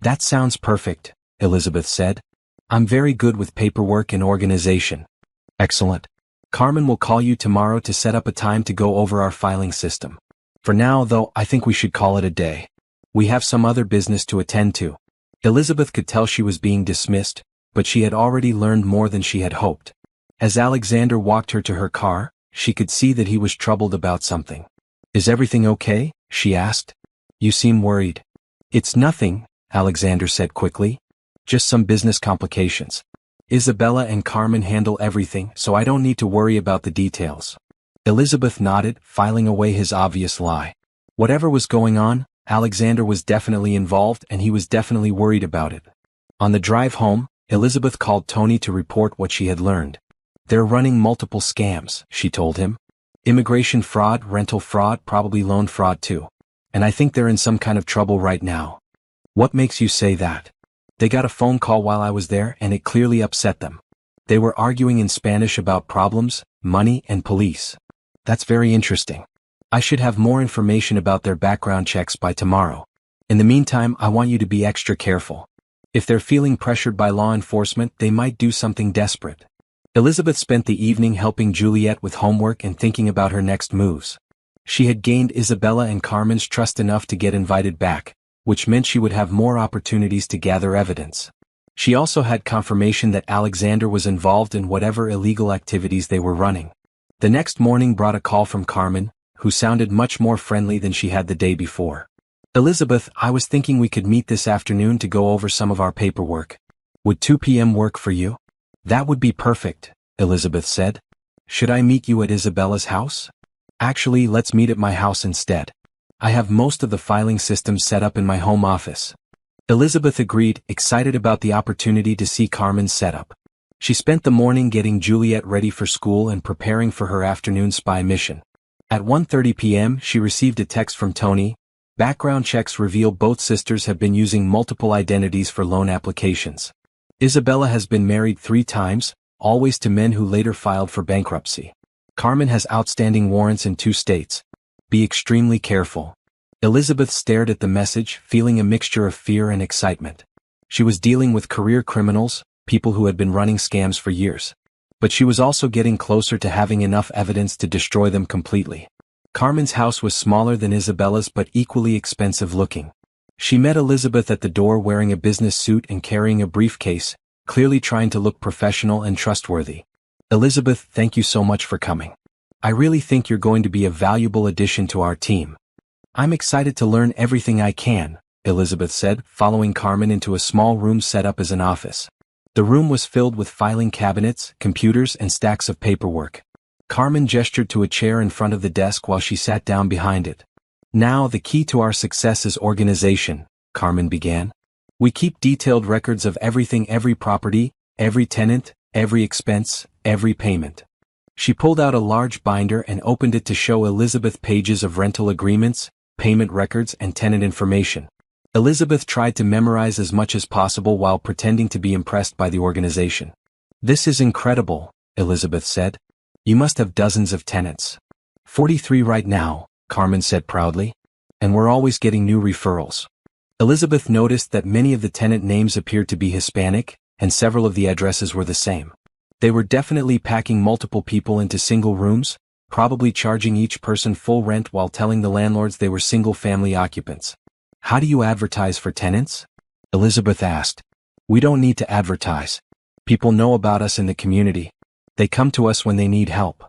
That sounds perfect, Elizabeth said. I'm very good with paperwork and organization. Excellent. Carmen will call you tomorrow to set up a time to go over our filing system. For now, though, I think we should call it a day. We have some other business to attend to. Elizabeth could tell she was being dismissed, but she had already learned more than she had hoped. As Alexander walked her to her car, she could see that he was troubled about something. Is everything okay? She asked. You seem worried. It's nothing, Alexander said quickly. Just some business complications. Isabella and Carmen handle everything, so I don't need to worry about the details. Elizabeth nodded, filing away his obvious lie. Whatever was going on, Alexander was definitely involved and he was definitely worried about it. On the drive home, Elizabeth called Tony to report what she had learned. They're running multiple scams, she told him. Immigration fraud, rental fraud, probably loan fraud too. And I think they're in some kind of trouble right now. What makes you say that? They got a phone call while I was there and it clearly upset them. They were arguing in Spanish about problems, money, and police. That's very interesting. I should have more information about their background checks by tomorrow. In the meantime, I want you to be extra careful. If they're feeling pressured by law enforcement, they might do something desperate. Elizabeth spent the evening helping Juliet with homework and thinking about her next moves. She had gained Isabella and Carmen's trust enough to get invited back, which meant she would have more opportunities to gather evidence. She also had confirmation that Alexander was involved in whatever illegal activities they were running. The next morning brought a call from Carmen, who sounded much more friendly than she had the day before. Elizabeth, I was thinking we could meet this afternoon to go over some of our paperwork. Would 2 p.m. work for you? That would be perfect, Elizabeth said. Should I meet you at Isabella's house? Actually, let's meet at my house instead. I have most of the filing systems set up in my home office. Elizabeth agreed, excited about the opportunity to see Carmen's setup. She spent the morning getting Juliet ready for school and preparing for her afternoon spy mission. At 1:30 p.m., she received a text from Tony. Background checks reveal both sisters have been using multiple identities for loan applications. Isabella has been married 3 times, always to men who later filed for bankruptcy. Carmen has outstanding warrants in 2 states. Be extremely careful. Elizabeth stared at the message, feeling a mixture of fear and excitement. She was dealing with career criminals, people who had been running scams for years. But she was also getting closer to having enough evidence to destroy them completely. Carmen's house was smaller than Isabella's but equally expensive looking. She met Elizabeth at the door wearing a business suit and carrying a briefcase, clearly trying to look professional and trustworthy. "Elizabeth, thank you so much for coming. I really think you're going to be a valuable addition to our team." "I'm excited to learn everything I can," Elizabeth said, following Carmen into a small room set up as an office. The room was filled with filing cabinets, computers, and stacks of paperwork. Carmen gestured to a chair in front of the desk while she sat down behind it. "Now the key to our success is organization," Carmen began. "We keep detailed records of everything, every property, every tenant, every expense, every payment." She pulled out a large binder and opened it to show Elizabeth pages of rental agreements, payment records, and tenant information. Elizabeth tried to memorize as much as possible while pretending to be impressed by the organization. "This is incredible," Elizabeth said. "You must have dozens of tenants." 43 right now," Carmen said proudly. "And we're always getting new referrals." Elizabeth noticed that many of the tenant names appeared to be Hispanic, and several of the addresses were the same. They were definitely packing multiple people into single rooms, probably charging each person full rent while telling the landlords they were single-family occupants. "How do you advertise for tenants?" Elizabeth asked. "We don't need to advertise. People know about us in the community. They come to us when they need help."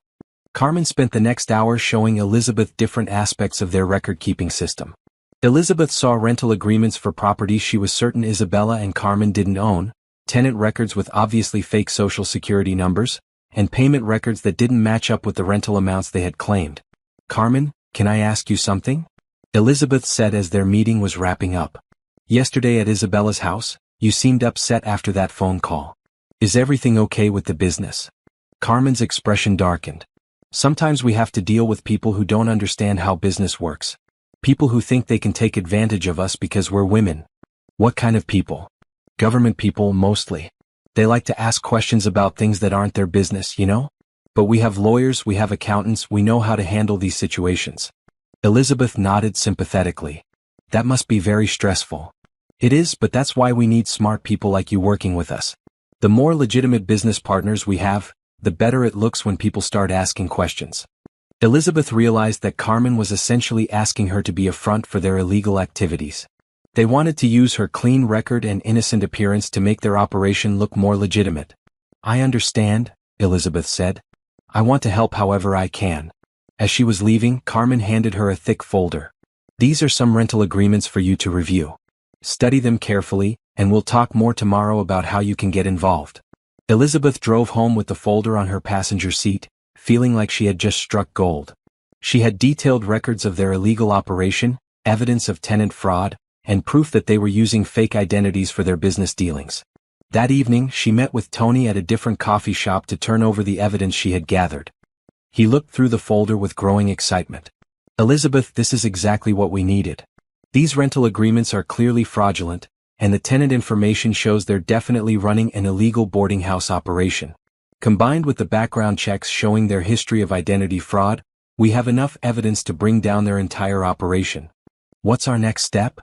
Carmen spent the next hour showing Elizabeth different aspects of their record-keeping system. Elizabeth saw rental agreements for properties she was certain Isabella and Carmen didn't own, tenant records with obviously fake social security numbers, and payment records that didn't match up with the rental amounts they had claimed. "Carmen, can I ask you something?" Elizabeth said as their meeting was wrapping up. "Yesterday at Isabella's house, you seemed upset after that phone call. Is everything okay with the business?" Carmen's expression darkened. "Sometimes we have to deal with people who don't understand how business works. People who think they can take advantage of us because we're women." "What kind of people?" "Government people, mostly. They like to ask questions about things that aren't their business, you know? But we have lawyers, we have accountants, we know how to handle these situations." Elizabeth nodded sympathetically. "That must be very stressful." "It is, but that's why we need smart people like you working with us. The more legitimate business partners we have, the better it looks when people start asking questions." Elizabeth realized that Carmen was essentially asking her to be a front for their illegal activities. They wanted to use her clean record and innocent appearance to make their operation look more legitimate. "I understand," Elizabeth said. "I want to help however I can." As she was leaving, Carmen handed her a thick folder. "These are some rental agreements for you to review. Study them carefully, and we'll talk more tomorrow about how you can get involved." Elizabeth drove home with the folder on her passenger seat, feeling like she had just struck gold. She had detailed records of their illegal operation, evidence of tenant fraud, and proof that they were using fake identities for their business dealings. That evening, she met with Tony at a different coffee shop to turn over the evidence she had gathered. He looked through the folder with growing excitement. "Elizabeth, this is exactly what we needed. These rental agreements are clearly fraudulent, and the tenant information shows they're definitely running an illegal boarding house operation. Combined with the background checks showing their history of identity fraud, we have enough evidence to bring down their entire operation. What's our next step?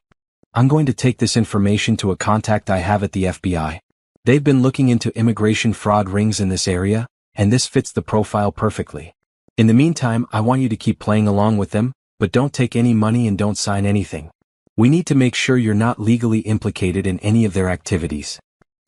I'm going to take this information to a contact I have at the FBI. They've been looking into immigration fraud rings in this area, and this fits the profile perfectly. In the meantime, I want you to keep playing along with them, but don't take any money and don't sign anything. We need to make sure you're not legally implicated in any of their activities."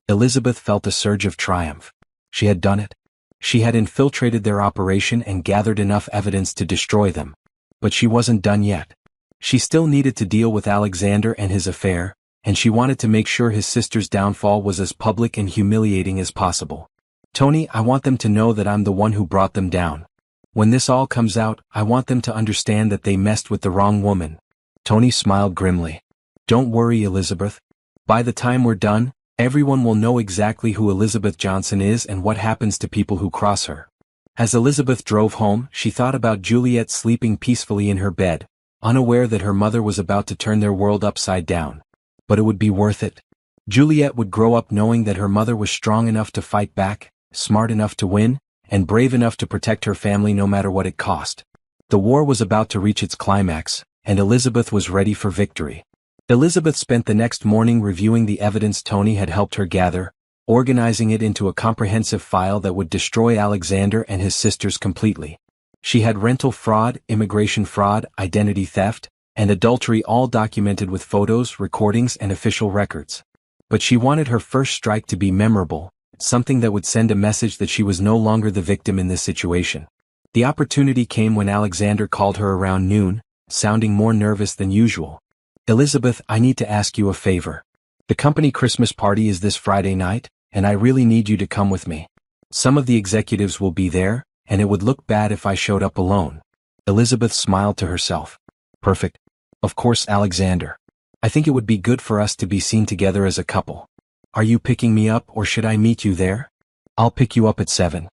Elizabeth felt a surge of triumph. She had done it. She had infiltrated their operation and gathered enough evidence to destroy them. But she wasn't done yet. She still needed to deal with Alexander and his affair, and she wanted to make sure his sister's downfall was as public and humiliating as possible. "Tony, I want them to know that I'm the one who brought them down. When this all comes out, I want them to understand that they messed with the wrong woman." Tony smiled grimly. "Don't worry, Elizabeth. By the time we're done, everyone will know exactly who Elizabeth Johnson is and what happens to people who cross her." As Elizabeth drove home, she thought about Juliet sleeping peacefully in her bed, unaware that her mother was about to turn their world upside down. But it would be worth it. Juliet would grow up knowing that her mother was strong enough to fight back, smart enough to win, and brave enough to protect her family no matter what it cost. The war was about to reach its climax, and Elizabeth was ready for victory. Elizabeth spent the next morning reviewing the evidence Tony had helped her gather, organizing it into a comprehensive file that would destroy Alexander and his sisters completely. She had rental fraud, immigration fraud, identity theft, and adultery all documented with photos, recordings, and official records. But she wanted her first strike to be memorable, something that would send a message that she was no longer the victim in this situation. The opportunity came when Alexander called her around noon, sounding more nervous than usual. "Elizabeth, I need to ask you a favor. The company Christmas party is this Friday night, and I really need you to come with me. Some of the executives will be there, and it would look bad if I showed up alone." Elizabeth smiled to herself. "Perfect. Of course, Alexander. I think it would be good for us to be seen together as a couple. Are you picking me up or should I meet you there?" "I'll pick you up at 7.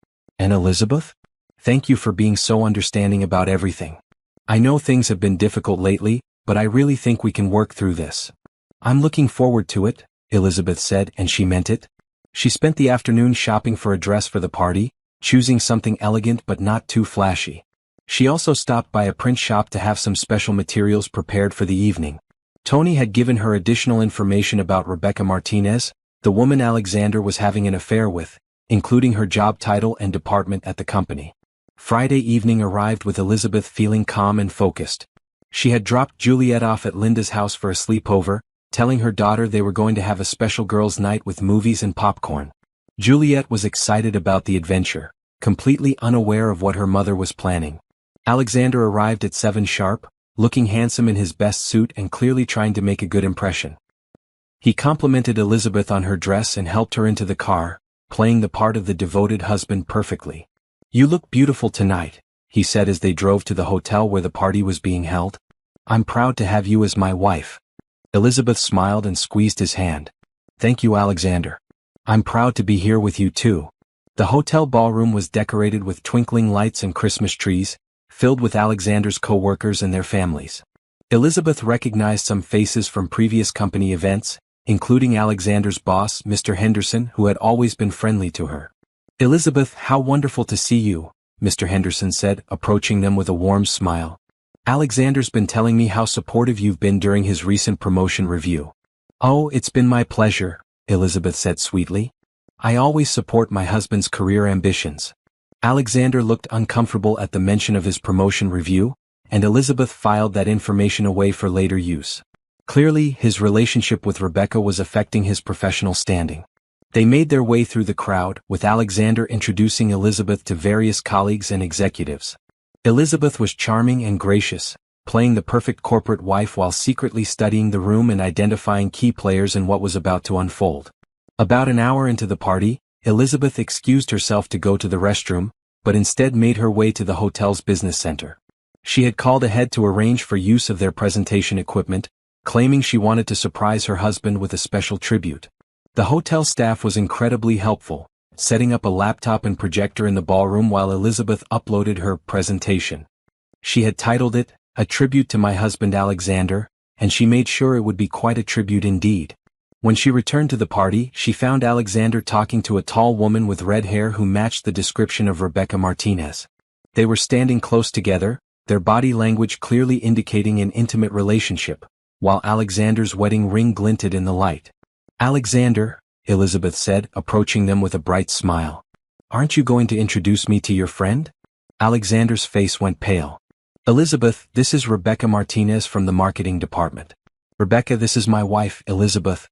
And Elizabeth? Thank you for being so understanding about everything. I know things have been difficult lately, but I really think we can work through this." "I'm looking forward to it," Elizabeth said, and she meant it. She spent the afternoon shopping for a dress for the party, choosing something elegant but not too flashy. She also stopped by a print shop to have some special materials prepared for the evening. Tony had given her additional information about Rebecca Martinez, the woman Alexander was having an affair with, including her job title and department at the company. Friday evening arrived with Elizabeth feeling calm and focused. She had dropped Juliet off at Linda's house for a sleepover, telling her daughter they were going to have a special girls' night with movies and popcorn. Juliet was excited about the adventure, completely unaware of what her mother was planning. Alexander arrived at 7 sharp, looking handsome in his best suit and clearly trying to make a good impression. He complimented Elizabeth on her dress and helped her into the car, playing the part of the devoted husband perfectly. "You look beautiful tonight," he said as they drove to the hotel where the party was being held. "I'm proud to have you as my wife." Elizabeth smiled and squeezed his hand. "Thank you, Alexander. I'm proud to be here with you too." The hotel ballroom was decorated with twinkling lights and Christmas trees, filled with Alexander's co-workers and their families. Elizabeth recognized some faces from previous company events, including Alexander's boss, Mr. Henderson, who had always been friendly to her. "Elizabeth, how wonderful to see you," Mr. Henderson said, approaching them with a warm smile. "Alexander's been telling me how supportive you've been during his recent promotion review." "Oh, it's been my pleasure," Elizabeth said sweetly. "I always support my husband's career ambitions." Alexander looked uncomfortable at the mention of his promotion review, and Elizabeth filed that information away for later use. Clearly, his relationship with Rebecca was affecting his professional standing. They made their way through the crowd, with Alexander introducing Elizabeth to various colleagues and executives. Elizabeth was charming and gracious, playing the perfect corporate wife while secretly studying the room and identifying key players in what was about to unfold. About an hour into the party, Elizabeth excused herself to go to the restroom, but instead made her way to the hotel's business center. She had called ahead to arrange for use of their presentation equipment, claiming she wanted to surprise her husband with a special tribute. The hotel staff was incredibly helpful, setting up a laptop and projector in the ballroom while Elizabeth uploaded her presentation. She had titled it, "A Tribute to My Husband Alexander," and she made sure it would be quite a tribute indeed. When she returned to the party, she found Alexander talking to a tall woman with red hair who matched the description of Rebecca Martinez. They were standing close together, their body language clearly indicating an intimate relationship, while Alexander's wedding ring glinted in the light. "Alexander," Elizabeth said, approaching them with a bright smile. "Aren't you going to introduce me to your friend?" Alexander's face went pale. "Elizabeth, this is Rebecca Martinez from the marketing department." "Rebecca, this is my wife, Elizabeth."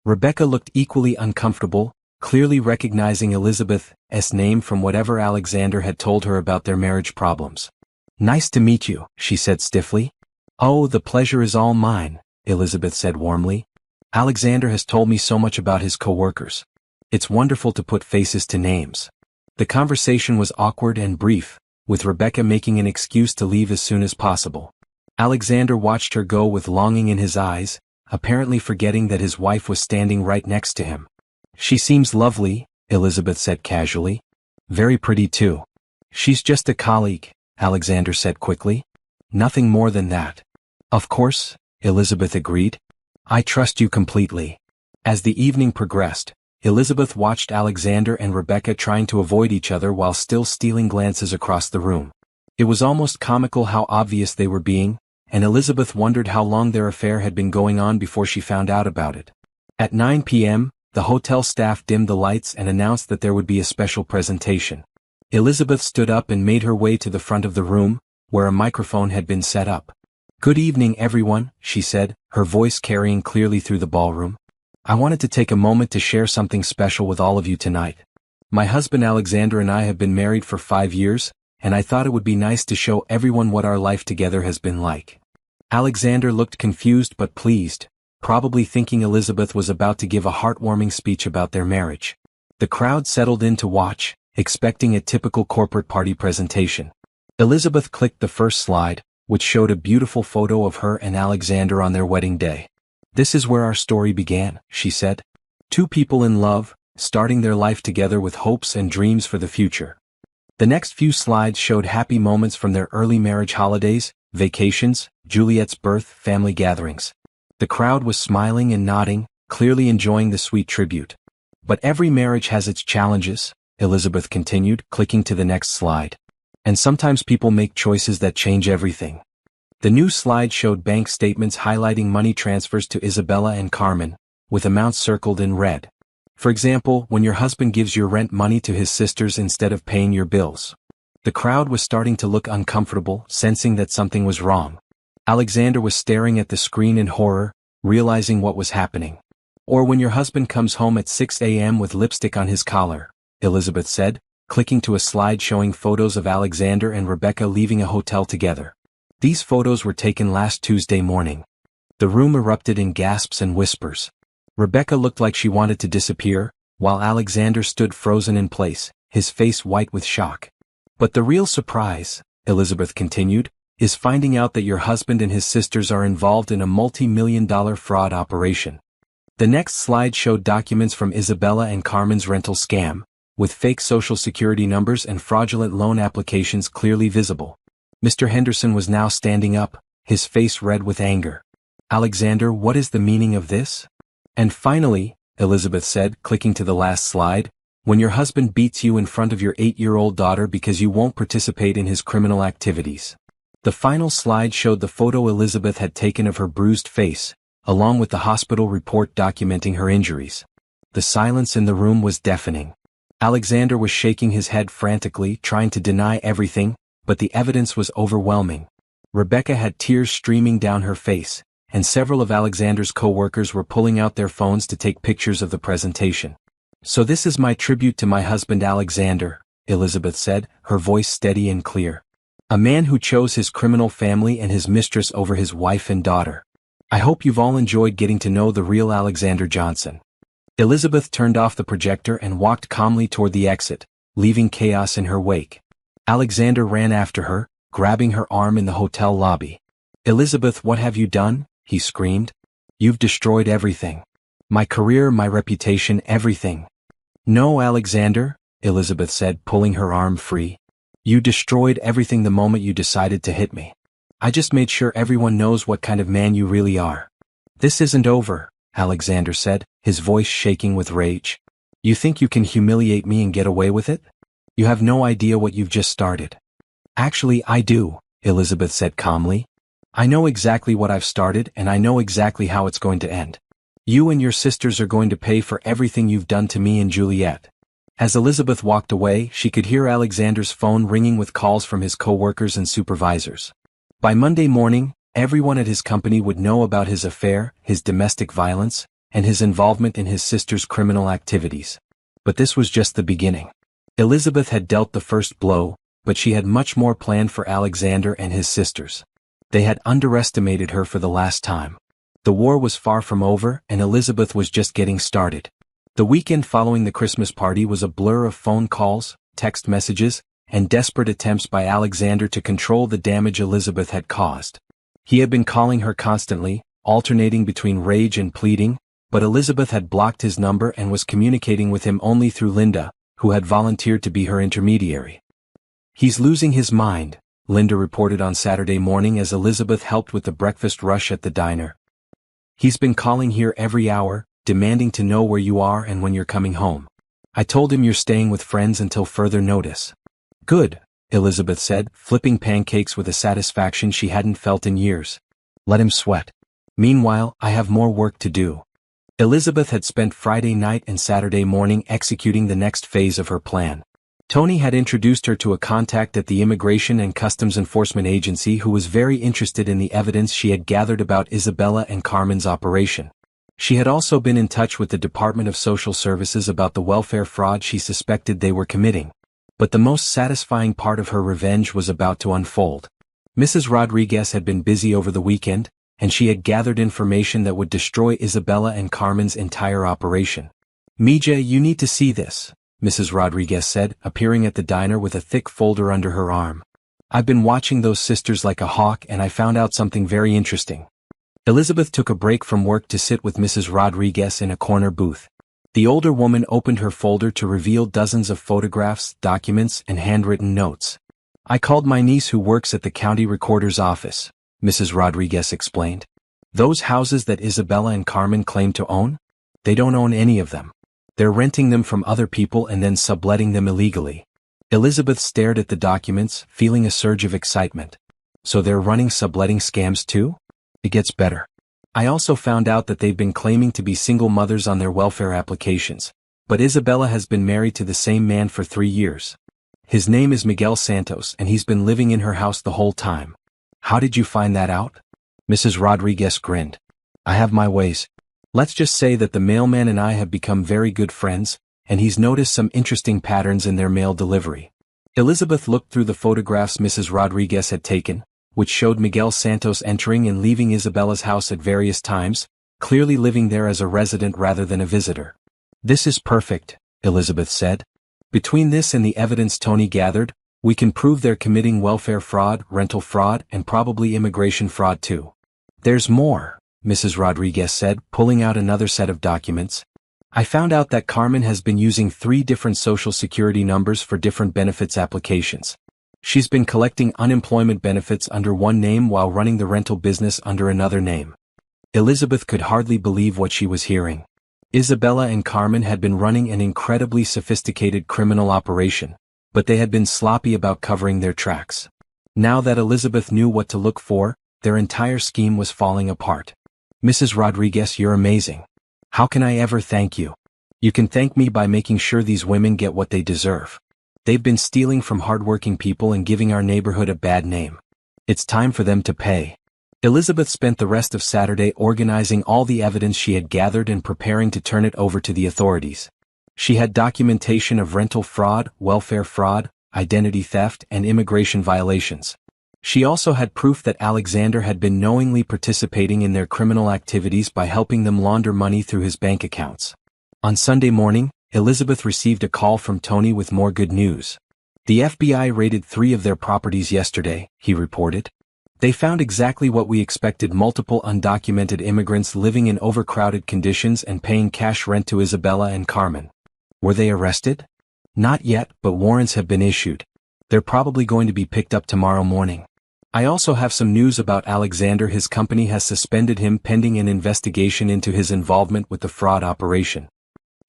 Rebecca looked equally uncomfortable, clearly recognizing Elizabeth's name from whatever Alexander had told her about their marriage problems. "Nice to meet you," she said stiffly. "Oh, the pleasure is all mine," Elizabeth said warmly. "Alexander has told me so much about his co-workers. It's wonderful to put faces to names." The conversation was awkward and brief, with Rebecca making an excuse to leave as soon as possible. Alexander watched her go with longing in his eyes, apparently forgetting that his wife was standing right next to him. "She seems lovely," Elizabeth said casually. "Very pretty too." "She's just a colleague," Alexander said quickly. "Nothing more than that." "Of course," Elizabeth agreed. "I trust you completely." As the evening progressed, Elizabeth watched Alexander and Rebecca trying to avoid each other while still stealing glances across the room. It was almost comical how obvious they were being, and Elizabeth wondered how long their affair had been going on before she found out about it. At 9 p.m., the hotel staff dimmed the lights and announced that there would be a special presentation. Elizabeth stood up and made her way to the front of the room, where a microphone had been set up. "Good evening, everyone," she said, her voice carrying clearly through the ballroom. "I wanted to take a moment to share something special with all of you tonight. My husband Alexander and I have been married for 5 years, and I thought it would be nice to show everyone what our life together has been like." Alexander looked confused but pleased, probably thinking Elizabeth was about to give a heartwarming speech about their marriage. The crowd settled in to watch, expecting a typical corporate party presentation. Elizabeth clicked the first slide, which showed a beautiful photo of her and Alexander on their wedding day. "This is where our story began," she said. "Two people in love, starting their life together with hopes and dreams for the future." The next few slides showed happy moments from their early marriage holidays, vacations, Juliet's birth, family gatherings. The crowd was smiling and nodding, clearly enjoying the sweet tribute. "But every marriage has its challenges," Elizabeth continued, clicking to the next slide. "And sometimes people make choices that change everything." The new slide showed bank statements highlighting money transfers to Isabella and Carmen, with amounts circled in red. For example, when your husband gives your rent money to his sisters instead of paying your bills. The crowd was starting to look uncomfortable, sensing that something was wrong. Alexander was staring at the screen in horror, realizing what was happening. "Or when your husband comes home at 6 a.m. with lipstick on his collar," Elizabeth said, clicking to a slide showing photos of Alexander and Rebecca leaving a hotel together. These photos were taken last Tuesday morning. The room erupted in gasps and whispers. Rebecca looked like she wanted to disappear, while Alexander stood frozen in place, his face white with shock. "But the real surprise," Elizabeth continued, "is finding out that your husband and his sisters are involved in a multi-million-dollar fraud operation." The next slide showed documents from Isabella and Carmen's rental scam, with fake social security numbers and fraudulent loan applications clearly visible. Mr. Henderson was now standing up, his face red with anger. "Alexander, what is the meaning of this?" "And finally," Elizabeth said, clicking to the last slide, "when your husband beats you in front of your 8-year-old daughter because you won't participate in his criminal activities." The final slide showed the photo Elizabeth had taken of her bruised face, along with the hospital report documenting her injuries. The silence in the room was deafening. Alexander was shaking his head frantically, trying to deny everything, but the evidence was overwhelming. Rebecca had tears streaming down her face, and several of Alexander's co-workers were pulling out their phones to take pictures of the presentation. "So this is my tribute to my husband Alexander," Elizabeth said, her voice steady and clear. "A man who chose his criminal family and his mistress over his wife and daughter. I hope you've all enjoyed getting to know the real Alexander Johnson." Elizabeth turned off the projector and walked calmly toward the exit, leaving chaos in her wake. Alexander ran after her, grabbing her arm in the hotel lobby. "Elizabeth, what have you done?" he screamed. "You've destroyed everything. My career, my reputation, everything." "No, Alexander," Elizabeth said, pulling her arm free. "You destroyed everything the moment you decided to hit me. I just made sure everyone knows what kind of man you really are." "This isn't over," Alexander said, his voice shaking with rage. "You think you can humiliate me and get away with it? You have no idea what you've just started." "Actually, I do," Elizabeth said calmly. "I know exactly what I've started and I know exactly how it's going to end. You and your sisters are going to pay for everything you've done to me and Juliet." As Elizabeth walked away, she could hear Alexander's phone ringing with calls from his co-workers and supervisors. By Monday morning, everyone at his company would know about his affair, his domestic violence, and his involvement in his sister's criminal activities. But this was just the beginning. Elizabeth had dealt the first blow, but she had much more planned for Alexander and his sisters. They had underestimated her for the last time. The war was far from over, and Elizabeth was just getting started. The weekend following the Christmas party was a blur of phone calls, text messages, and desperate attempts by Alexander to control the damage Elizabeth had caused. He had been calling her constantly, alternating between rage and pleading, but Elizabeth had blocked his number and was communicating with him only through Linda, who had volunteered to be her intermediary. "He's losing his mind," Linda reported on Saturday morning as Elizabeth helped with the breakfast rush at the diner. "He's been calling here every hour, demanding to know where you are and when you're coming home. I told him you're staying with friends until further notice." "Good," Elizabeth said, flipping pancakes with a satisfaction she hadn't felt in years. "Let him sweat. Meanwhile, I have more work to do." Elizabeth had spent Friday night and Saturday morning executing the next phase of her plan. Tony had introduced her to a contact at the Immigration and Customs Enforcement Agency who was very interested in the evidence she had gathered about Isabella and Carmen's operation. She had also been in touch with the Department of Social Services about the welfare fraud she suspected they were committing. But the most satisfying part of her revenge was about to unfold. Mrs. Rodriguez had been busy over the weekend, and she had gathered information that would destroy Isabella and Carmen's entire operation. "Mija, you need to see this," Mrs. Rodriguez said, appearing at the diner with a thick folder under her arm. "I've been watching those sisters like a hawk and I found out something very interesting." Elizabeth took a break from work to sit with Mrs. Rodriguez in a corner booth. The older woman opened her folder to reveal dozens of photographs, documents, and handwritten notes. "I called my niece who works at the county recorder's office," Mrs. Rodriguez explained. "Those houses that Isabella and Carmen claim to own? They don't own any of them. They're renting them from other people and then subletting them illegally." Elizabeth stared at the documents, feeling a surge of excitement. "So they're running subletting scams too? It gets better. I also found out that they've been claiming to be single mothers on their welfare applications, but Isabella has been married to the same man for 3 years. His name is Miguel Santos and he's been living in her house the whole time." "How did you find that out?" Mrs. Rodriguez grinned. "I have my ways. Let's just say that the mailman and I have become very good friends, and he's noticed some interesting patterns in their mail delivery." Elizabeth looked through the photographs Mrs. Rodriguez had taken, which showed Miguel Santos entering and leaving Isabella's house at various times, clearly living there as a resident rather than a visitor. "This is perfect," Elizabeth said. "Between this and the evidence Tony gathered, we can prove they're committing welfare fraud, rental fraud, and probably immigration fraud too." "There's more," Mrs. Rodriguez said, pulling out another set of documents. "I found out that Carmen has been using 3 different social security numbers for different benefits applications. She's been collecting unemployment benefits under one name while running the rental business under another name." Elizabeth could hardly believe what she was hearing. Isabella and Carmen had been running an incredibly sophisticated criminal operation, but they had been sloppy about covering their tracks. Now that Elizabeth knew what to look for, their entire scheme was falling apart. "Mrs. Rodriguez, you're amazing. How can I ever thank you?" "You can thank me by making sure these women get what they deserve. They've been stealing from hardworking people and giving our neighborhood a bad name. It's time for them to pay." Elizabeth spent the rest of Saturday organizing all the evidence she had gathered and preparing to turn it over to the authorities. She had documentation of rental fraud, welfare fraud, identity theft, and immigration violations. She also had proof that Alexander had been knowingly participating in their criminal activities by helping them launder money through his bank accounts. On Sunday morning, Elizabeth received a call from Tony with more good news. "The FBI raided 3 of their properties yesterday," he reported. "They found exactly what we expected: multiple undocumented immigrants living in overcrowded conditions and paying cash rent to Isabella and Carmen." "Were they arrested?" "Not yet, but warrants have been issued. They're probably going to be picked up tomorrow morning. I also have some news about Alexander. His company has suspended him pending an investigation into his involvement with the fraud operation."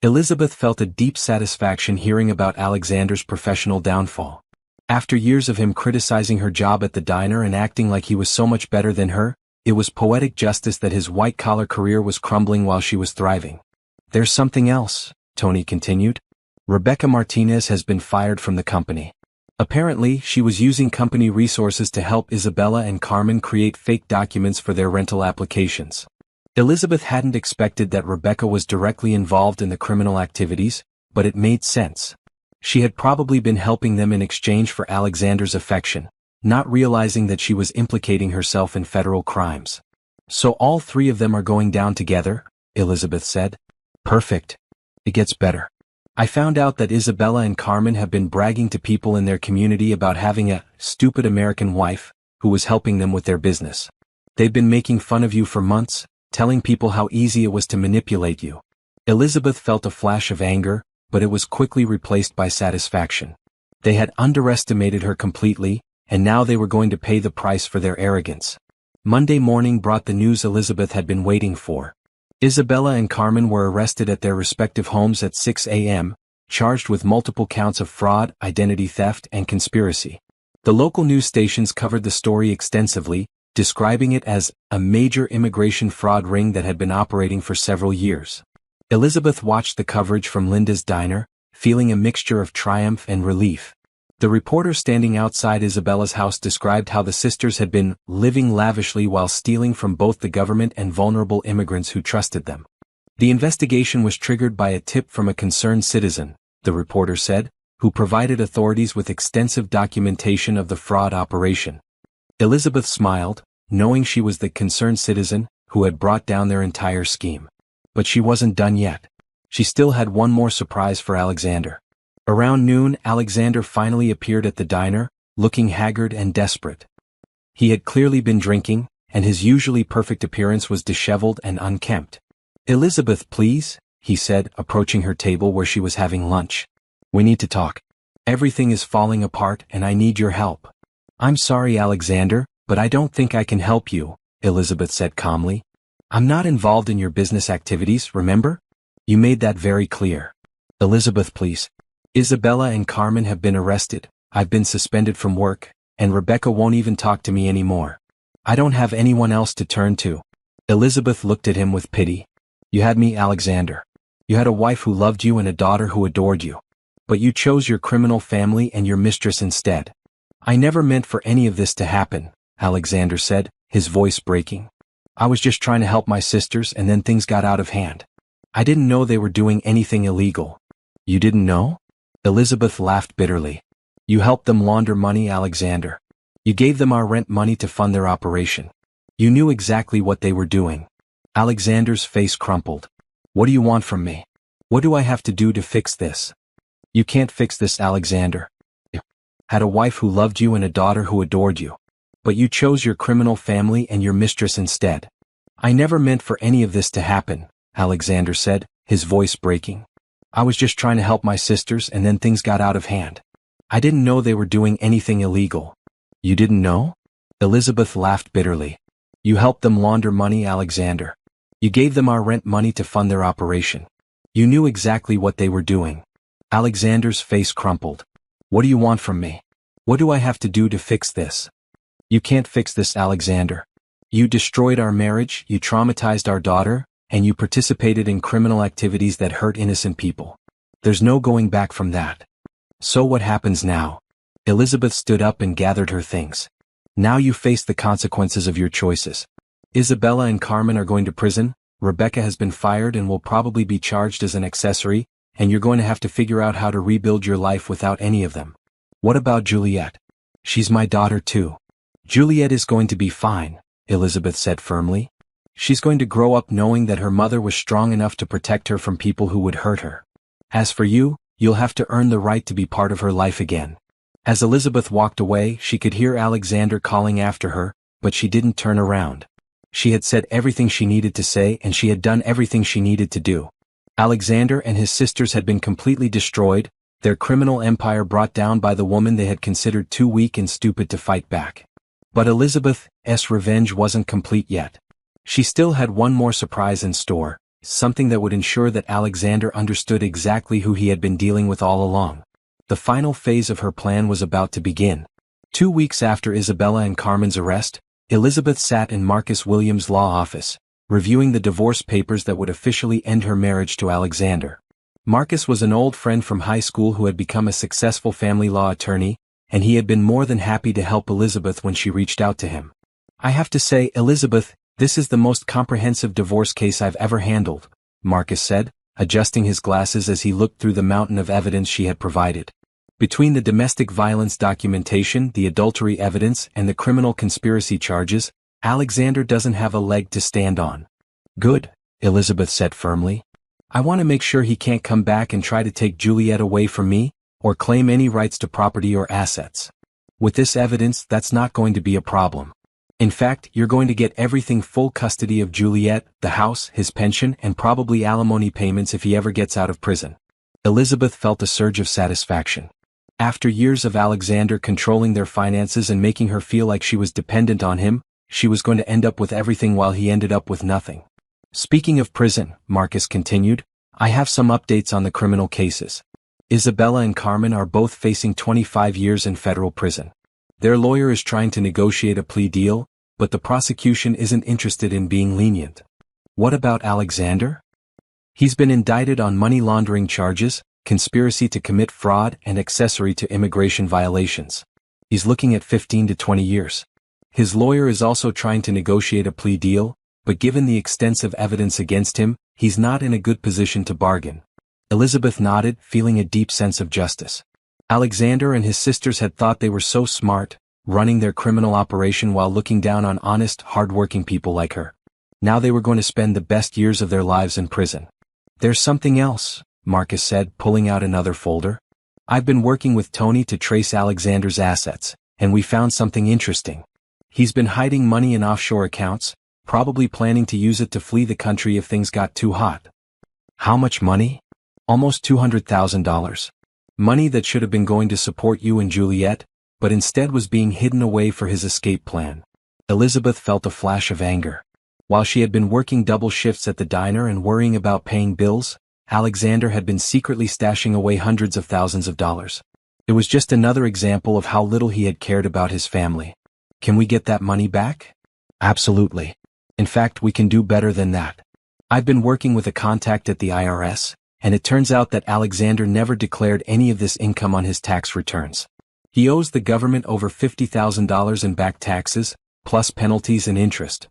Elizabeth felt a deep satisfaction hearing about Alexander's professional downfall. After years of him criticizing her job at the diner and acting like he was so much better than her, it was poetic justice that his white-collar career was crumbling while she was thriving. "There's something else," Tony continued. "Rebecca Martinez has been fired from the company. Apparently, she was using company resources to help Isabella and Carmen create fake documents for their rental applications." Elizabeth hadn't expected that Rebecca was directly involved in the criminal activities, but it made sense. She had probably been helping them in exchange for Alexander's affection, not realizing that she was implicating herself in federal crimes. "So all 3 of them are going down together?" Elizabeth said. "Perfect. It gets better. I found out that Isabella and Carmen have been bragging to people in their community about having a stupid American wife who was helping them with their business. They've been making fun of you for months, telling people how easy it was to manipulate you." Elizabeth felt a flash of anger, but it was quickly replaced by satisfaction. They had underestimated her completely, and now they were going to pay the price for their arrogance. Monday morning brought the news Elizabeth had been waiting for. Isabella and Carmen were arrested at their respective homes at 6 a.m., charged with multiple counts of fraud, identity theft, and conspiracy. The local news stations covered the story extensively, describing it as a major immigration fraud ring that had been operating for several years. Elizabeth watched the coverage from Linda's diner, feeling a mixture of triumph and relief. The reporter standing outside Isabella's house described how the sisters had been living lavishly while stealing from both the government and vulnerable immigrants who trusted them. The investigation was triggered by a tip from a concerned citizen, the reporter said, who provided authorities with extensive documentation of the fraud operation. Elizabeth smiled, knowing she was the concerned citizen who had brought down their entire scheme. But she wasn't done yet. She still had one more surprise for Alexander. Around noon, Alexander finally appeared at the diner, looking haggard and desperate. He had clearly been drinking, and his usually perfect appearance was disheveled and unkempt. "Elizabeth, please," he said, approaching her table where she was having lunch. "We need to talk. Everything is falling apart and I need your help." "I'm sorry, Alexander, but I don't think I can help you," Elizabeth said calmly. "I'm not involved in your business activities, remember? You made that very clear." "Elizabeth, please. Isabella and Carmen have been arrested, I've been suspended from work, and Rebecca won't even talk to me anymore. I don't have anyone else to turn to." Elizabeth looked at him with pity. "You had me, Alexander. You had a wife who loved you and a daughter who adored you. But you chose your criminal family and your mistress instead." "I never meant for any of this to happen," Alexander said, his voice breaking. "I was just trying to help my sisters and then things got out of hand. I didn't know they were doing anything illegal." "You didn't know?" Elizabeth laughed bitterly. "You helped them launder money, Alexander. You gave them our rent money to fund their operation. You knew exactly what they were doing." Alexander's face crumpled. "What do you want from me? What do I have to do to fix this?" "You can't fix this, Alexander. You had a wife who loved you and a daughter who adored you. But you chose your criminal family and your mistress instead." "I never meant for any of this to happen," Alexander said, his voice breaking. "I was just trying to help my sisters and then things got out of hand. I didn't know they were doing anything illegal." "You didn't know?" Elizabeth laughed bitterly. "You helped them launder money, Alexander. You gave them our rent money to fund their operation. You knew exactly what they were doing." Alexander's face crumpled. "What do you want from me? What do I have to do to fix this?" "You can't fix this, Alexander. You destroyed our marriage, you traumatized our daughter, and you participated in criminal activities that hurt innocent people. There's no going back from that. So what happens now?" Elizabeth stood up and gathered her things. "Now you face the consequences of your choices. Isabella and Carmen are going to prison, Rebecca has been fired and will probably be charged as an accessory, and you're going to have to figure out how to rebuild your life without any of them. What about Juliet? She's my daughter too." "Juliet is going to be fine," Elizabeth said firmly. "She's going to grow up knowing that her mother was strong enough to protect her from people who would hurt her. As for you, you'll have to earn the right to be part of her life again." As Elizabeth walked away, she could hear Alexander calling after her, but she didn't turn around. She had said everything she needed to say and she had done everything she needed to do. Alexander and his sisters had been completely destroyed, their criminal empire brought down by the woman they had considered too weak and stupid to fight back. But Elizabeth's revenge wasn't complete yet. She still had one more surprise in store, something that would ensure that Alexander understood exactly who he had been dealing with all along. The final phase of her plan was about to begin. 2 weeks after Isabella and Carmen's arrest, Elizabeth sat in Marcus Williams' law office, reviewing the divorce papers that would officially end her marriage to Alexander. Marcus was an old friend from high school who had become a successful family law attorney, and he had been more than happy to help Elizabeth when she reached out to him. "I have to say, Elizabeth, this is the most comprehensive divorce case I've ever handled," Marcus said, adjusting his glasses as he looked through the mountain of evidence she had provided. Between the domestic violence documentation, the adultery evidence, and the criminal conspiracy charges, Alexander doesn't have a leg to stand on. "Good," Elizabeth said firmly. "I want to make sure he can't come back and try to take Juliet away from me, or claim any rights to property or assets. With this evidence, that's not going to be a problem. In fact, you're going to get everything: full custody of Juliet, the house, his pension, and probably alimony payments if he ever gets out of prison." Elizabeth felt a surge of satisfaction. After years of Alexander controlling their finances and making her feel like she was dependent on him, she was going to end up with everything while he ended up with nothing. "Speaking of prison," Marcus continued, "I have some updates on the criminal cases. Isabella and Carmen are both facing 25 years in federal prison. Their lawyer is trying to negotiate a plea deal, but the prosecution isn't interested in being lenient. What about Alexander? He's been indicted on money laundering charges, conspiracy to commit fraud, and accessory to immigration violations. He's looking at 15 to 20 years. His lawyer is also trying to negotiate a plea deal, but given the extensive evidence against him, he's not in a good position to bargain. Elizabeth nodded, feeling a deep sense of justice. Alexander and his sisters had thought they were so smart, running their criminal operation while looking down on honest, hard-working people like her. Now they were going to spend the best years of their lives in prison. There's something else, Marcus said, pulling out another folder. I've been working with Tony to trace Alexander's assets, and we found something interesting. He's been hiding money in offshore accounts, probably planning to use it to flee the country if things got too hot. How much money? Almost $200,000. Money that should have been going to support you and Juliet, but instead was being hidden away for his escape plan. Elizabeth felt a flash of anger. While she had been working double shifts at the diner and worrying about paying bills, Alexander had been secretly stashing away hundreds of thousands of dollars. It was just another example of how little he had cared about his family. Can we get that money back? Absolutely. In fact, we can do better than that. I've been working with a contact at the IRS, and it turns out that Alexander never declared any of this income on his tax returns. He owes the government over $50,000 in back taxes, plus penalties and interest.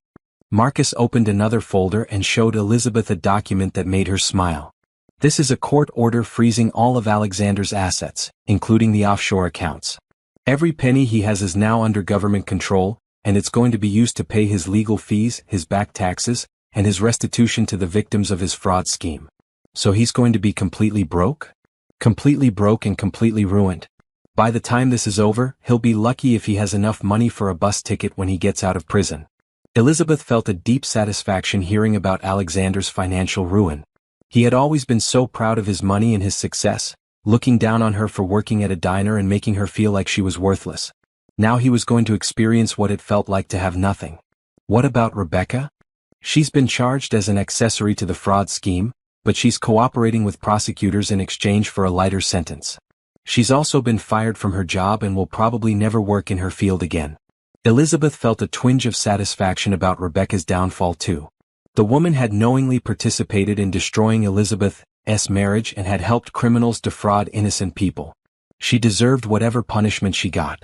Marcus opened another folder and showed Elizabeth a document that made her smile. This is a court order freezing all of Alexander's assets, including the offshore accounts. Every penny he has is now under government control, and it's going to be used to pay his legal fees, his back taxes, and his restitution to the victims of his fraud scheme. So he's going to be completely broke? Completely broke and completely ruined. By the time this is over, he'll be lucky if he has enough money for a bus ticket when he gets out of prison. Elizabeth felt a deep satisfaction hearing about Alexander's financial ruin. He had always been so proud of his money and his success, looking down on her for working at a diner and making her feel like she was worthless. Now he was going to experience what it felt like to have nothing. What about Rebecca? She's been charged as an accessory to the fraud scheme, but she's cooperating with prosecutors in exchange for a lighter sentence. She's also been fired from her job and will probably never work in her field again. Elizabeth felt a twinge of satisfaction about Rebecca's downfall too. The woman had knowingly participated in destroying Elizabeth's marriage and had helped criminals defraud innocent people. She deserved whatever punishment she got.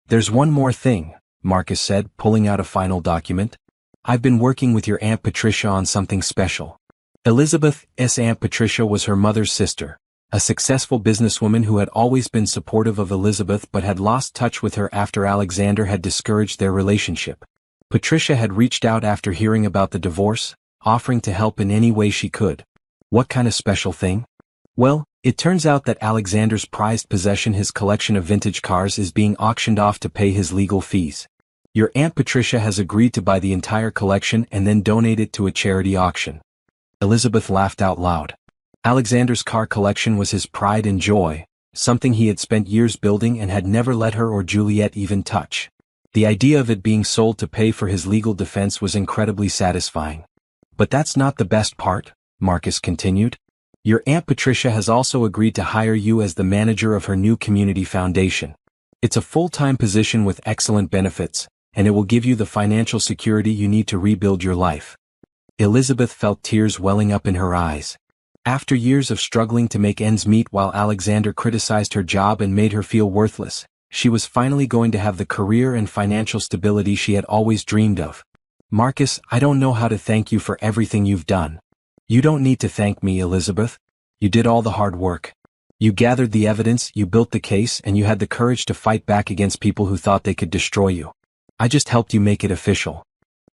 There's one more thing, Marcus said, pulling out a final document. I've been working with your Aunt Patricia on something special. Elizabeth's Aunt Patricia was her mother's sister, a successful businesswoman who had always been supportive of Elizabeth but had lost touch with her after Alexander had discouraged their relationship. Patricia had reached out after hearing about the divorce, offering to help in any way she could. What kind of special thing? Well, it turns out that Alexander's prized possession, his collection of vintage cars, is being auctioned off to pay his legal fees. Your Aunt Patricia has agreed to buy the entire collection and then donate it to a charity auction. Elizabeth laughed out loud. Alexander's car collection was his pride and joy, something he had spent years building and had never let her or Juliet even touch. The idea of it being sold to pay for his legal defense was incredibly satisfying. But that's not the best part, Marcus continued. Your Aunt Patricia has also agreed to hire you as the manager of her new community foundation. It's a full-time position with excellent benefits, and it will give you the financial security you need to rebuild your life. Elizabeth felt tears welling up in her eyes. After years of struggling to make ends meet while Alexander criticized her job and made her feel worthless, she was finally going to have the career and financial stability she had always dreamed of. Marcus, I don't know how to thank you for everything you've done. You don't need to thank me, Elizabeth. You did all the hard work. You gathered the evidence, you built the case, and you had the courage to fight back against people who thought they could destroy you. I just helped you make it official.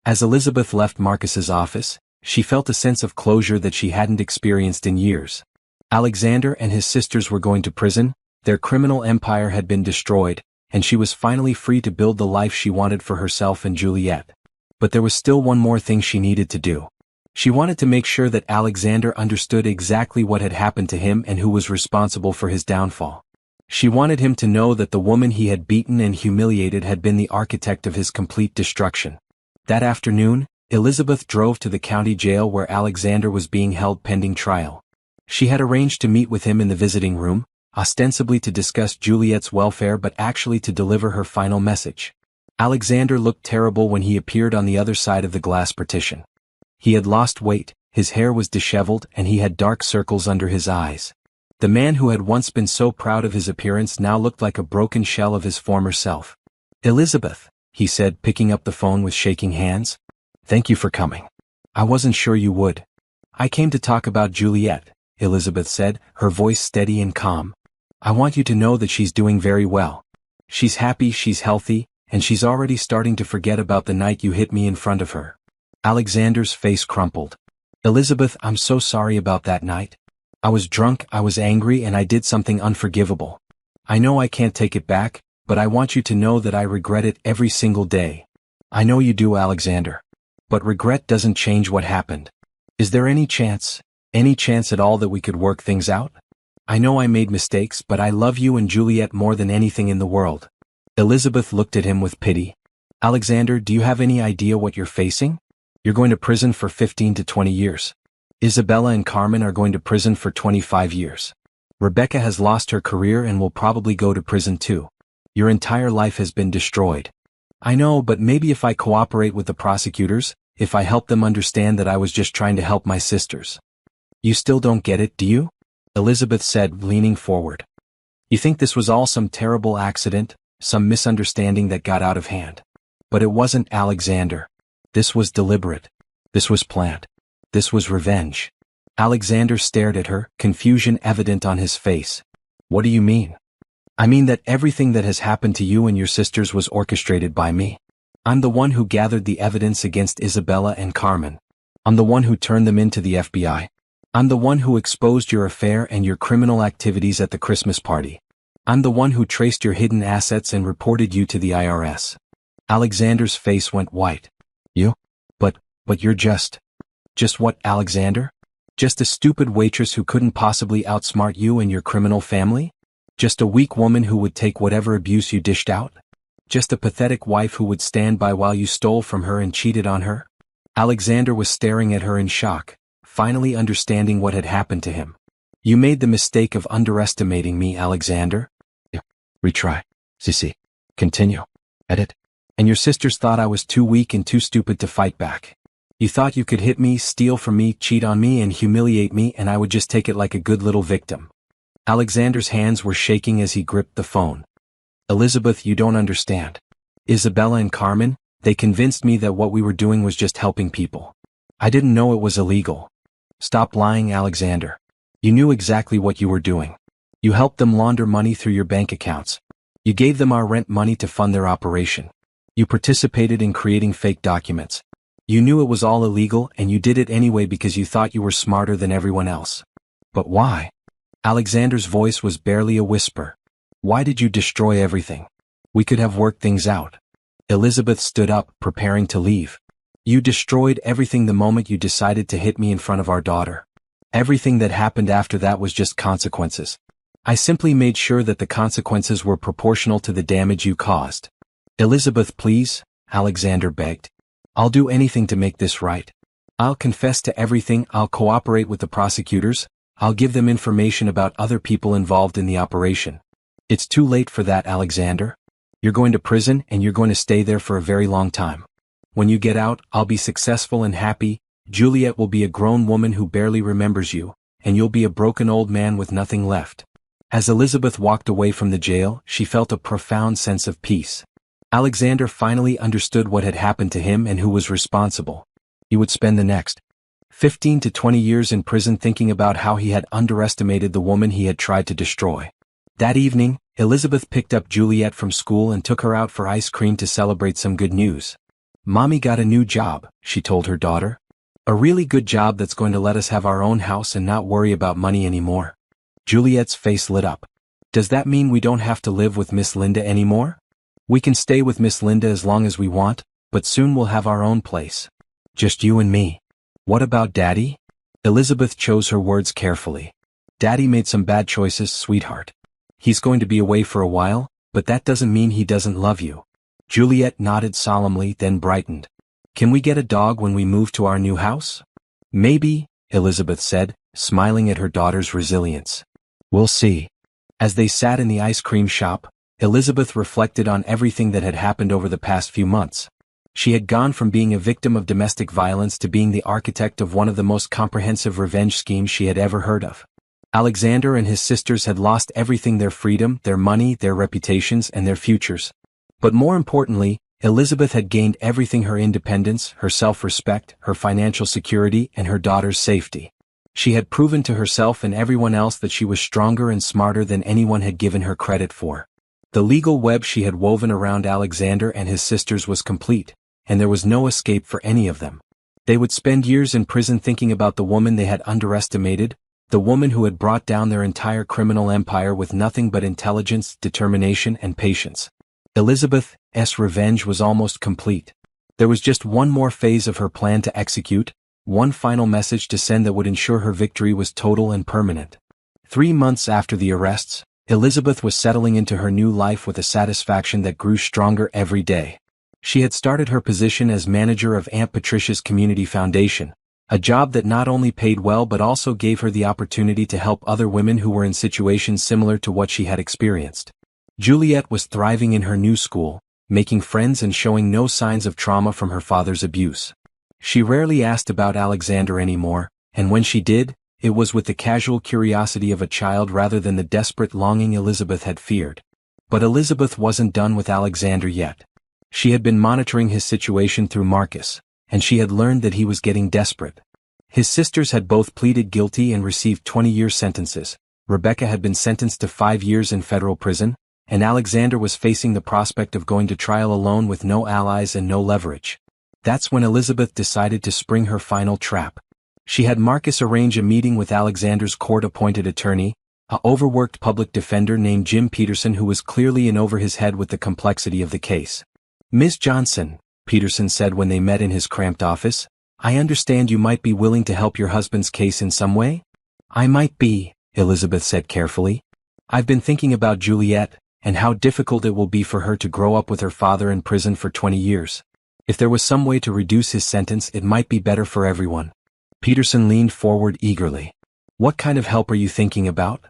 As Elizabeth left Marcus's office, she felt a sense of closure that she hadn't experienced in years. Alexander and his sisters were going to prison, their criminal empire had been destroyed, and she was finally free to build the life she wanted for herself and Juliet. But there was still one more thing she needed to do. She wanted to make sure that Alexander understood exactly what had happened to him and who was responsible for his downfall. She wanted him to know that the woman he had beaten and humiliated had been the architect of his complete destruction. That afternoon, Elizabeth drove to the county jail where Alexander was being held pending trial. She had arranged to meet with him in the visiting room, ostensibly to discuss Juliet's welfare but actually to deliver her final message. Alexander looked terrible when he appeared on the other side of the glass partition. He had lost weight, his hair was disheveled, and he had dark circles under his eyes. The man who had once been so proud of his appearance now looked like a broken shell of his former self. "Elizabeth," he said, picking up the phone with shaking hands. "Thank you for coming. I wasn't sure you would." "I came to talk about Juliet," Elizabeth said, her voice steady and calm. "I want you to know that she's doing very well. She's happy, she's healthy, and she's already starting to forget about the night you hit me in front of her." Alexander's face crumpled. "Elizabeth, I'm so sorry about that night. I was drunk, I was angry, and I did something unforgivable. I know I can't take it back, but I want you to know that I regret it every single day." "I know you do, Alexander. But regret doesn't change what happened. Is there any chance at all that we could work things out? I know I made mistakes, but I love you and Juliet more than anything in the world." Elizabeth looked at him with pity. "Alexander, do you have any idea what you're facing? You're going to prison for 15 to 20 years. Isabella and Carmen are going to prison for 25 years. Rebecca has lost her career and will probably go to prison too. Your entire life has been destroyed." "I know, but maybe if I cooperate with the prosecutors, if I help them understand that I was just trying to help my sisters." "You still don't get it, do you?" Elizabeth said, leaning forward. "You think this was all some terrible accident, some misunderstanding that got out of hand. But it wasn't, Alexander. This was deliberate. This was planned. This was revenge." Alexander stared at her, confusion evident on his face. "What do you mean?" "I mean that everything that has happened to you and your sisters was orchestrated by me. I'm the one who gathered the evidence against Isabella and Carmen. I'm the one who turned them into the FBI. I'm the one who exposed your affair and your criminal activities at the Christmas party. I'm the one who traced your hidden assets and reported you to the IRS." Alexander's face went white. "You? But you're just what, Alexander? Just a stupid waitress who couldn't possibly outsmart you and your criminal family? Just a weak woman who would take whatever abuse you dished out? Just a pathetic wife who would stand by while you stole from her and cheated on her?" Alexander was staring at her in shock, finally understanding what had happened to him. "You made the mistake of underestimating me, Alexander." Retry. CC. Continue. Edit. "And your sisters thought I was too weak and too stupid to fight back. You thought you could hit me, steal from me, cheat on me, and humiliate me, and I would just take it like a good little victim." Alexander's hands were shaking as he gripped the phone. "Elizabeth, you don't understand. Isabella and Carmen, they convinced me that what we were doing was just helping people. I didn't know it was illegal." "Stop lying, Alexander. You knew exactly what you were doing. You helped them launder money through your bank accounts. You gave them our rent money to fund their operation. You participated in creating fake documents. You knew it was all illegal, and you did it anyway because you thought you were smarter than everyone else. But why?" Alexander's voice was barely a whisper. "Why did you destroy everything? We could have worked things out." Elizabeth stood up, preparing to leave. "You destroyed everything the moment you decided to hit me in front of our daughter. Everything that happened after that was just consequences. I simply made sure that the consequences were proportional to the damage you caused." "Elizabeth, please," Alexander begged. "I'll do anything to make this right. I'll confess to everything, I'll cooperate with the prosecutors, I'll give them information about other people involved in the operation." "It's too late for that, Alexander. You're going to prison and you're going to stay there for a very long time. When you get out, I'll be successful and happy, Juliet will be a grown woman who barely remembers you, and you'll be a broken old man with nothing left." As Elizabeth walked away from the jail, she felt a profound sense of peace. Alexander finally understood what had happened to him and who was responsible. He would spend the next 15 to 20 years in prison thinking about how he had underestimated the woman he had tried to destroy. That evening, Elizabeth picked up Juliet from school and took her out for ice cream to celebrate some good news. "Mommy got a new job," she told her daughter. "A really good job that's going to let us have our own house and not worry about money anymore." Juliet's face lit up. "Does that mean we don't have to live with Miss Linda anymore?" "We can stay with Miss Linda as long as we want, but soon we'll have our own place. Just you and me." "What about Daddy?" Elizabeth chose her words carefully. "Daddy made some bad choices, sweetheart. He's going to be away for a while, but that doesn't mean he doesn't love you." Juliet nodded solemnly, then brightened. "Can we get a dog when we move to our new house?" "Maybe," Elizabeth said, smiling at her daughter's resilience. "We'll see." As they sat in the ice cream shop, Elizabeth reflected on everything that had happened over the past few months. She had gone from being a victim of domestic violence to being the architect of one of the most comprehensive revenge schemes she had ever heard of. Alexander and his sisters had lost everything: their freedom, their money, their reputations, and their futures. But more importantly, Elizabeth had gained everything: her independence, her self-respect, her financial security, and her daughter's safety. She had proven to herself and everyone else that she was stronger and smarter than anyone had given her credit for. The legal web she had woven around Alexander and his sisters was complete, and there was no escape for any of them. They would spend years in prison thinking about the woman they had underestimated, the woman who had brought down their entire criminal empire with nothing but intelligence, determination, and patience. Elizabeth's revenge was almost complete. There was just one more phase of her plan to execute, one final message to send that would ensure her victory was total and permanent. 3 months after the arrests, Elizabeth was settling into her new life with a satisfaction that grew stronger every day. She had started her position as manager of Aunt Patricia's Community Foundation, a job that not only paid well but also gave her the opportunity to help other women who were in situations similar to what she had experienced. Juliet was thriving in her new school, making friends and showing no signs of trauma from her father's abuse. She rarely asked about Alexander anymore, and when she did, it was with the casual curiosity of a child rather than the desperate longing Elizabeth had feared. But Elizabeth wasn't done with Alexander yet. She had been monitoring his situation through Marcus, and she had learned that he was getting desperate. His sisters had both pleaded guilty and received 20-year sentences. Rebecca had been sentenced to 5 years in federal prison, and Alexander was facing the prospect of going to trial alone with no allies and no leverage. That's when Elizabeth decided to spring her final trap. She had Marcus arrange a meeting with Alexander's court-appointed attorney, an overworked public defender named Jim Peterson, who was clearly in over his head with the complexity of the case. "Ms. Johnson," Peterson said when they met in his cramped office, "I understand you might be willing to help your husband's case in some way?" "I might be," Elizabeth said carefully. "I've been thinking about Juliet, and how difficult it will be for her to grow up with her father in prison for 20 years. If there was some way to reduce his sentence, it might be better for everyone." Peterson leaned forward eagerly. "What kind of help are you thinking about?"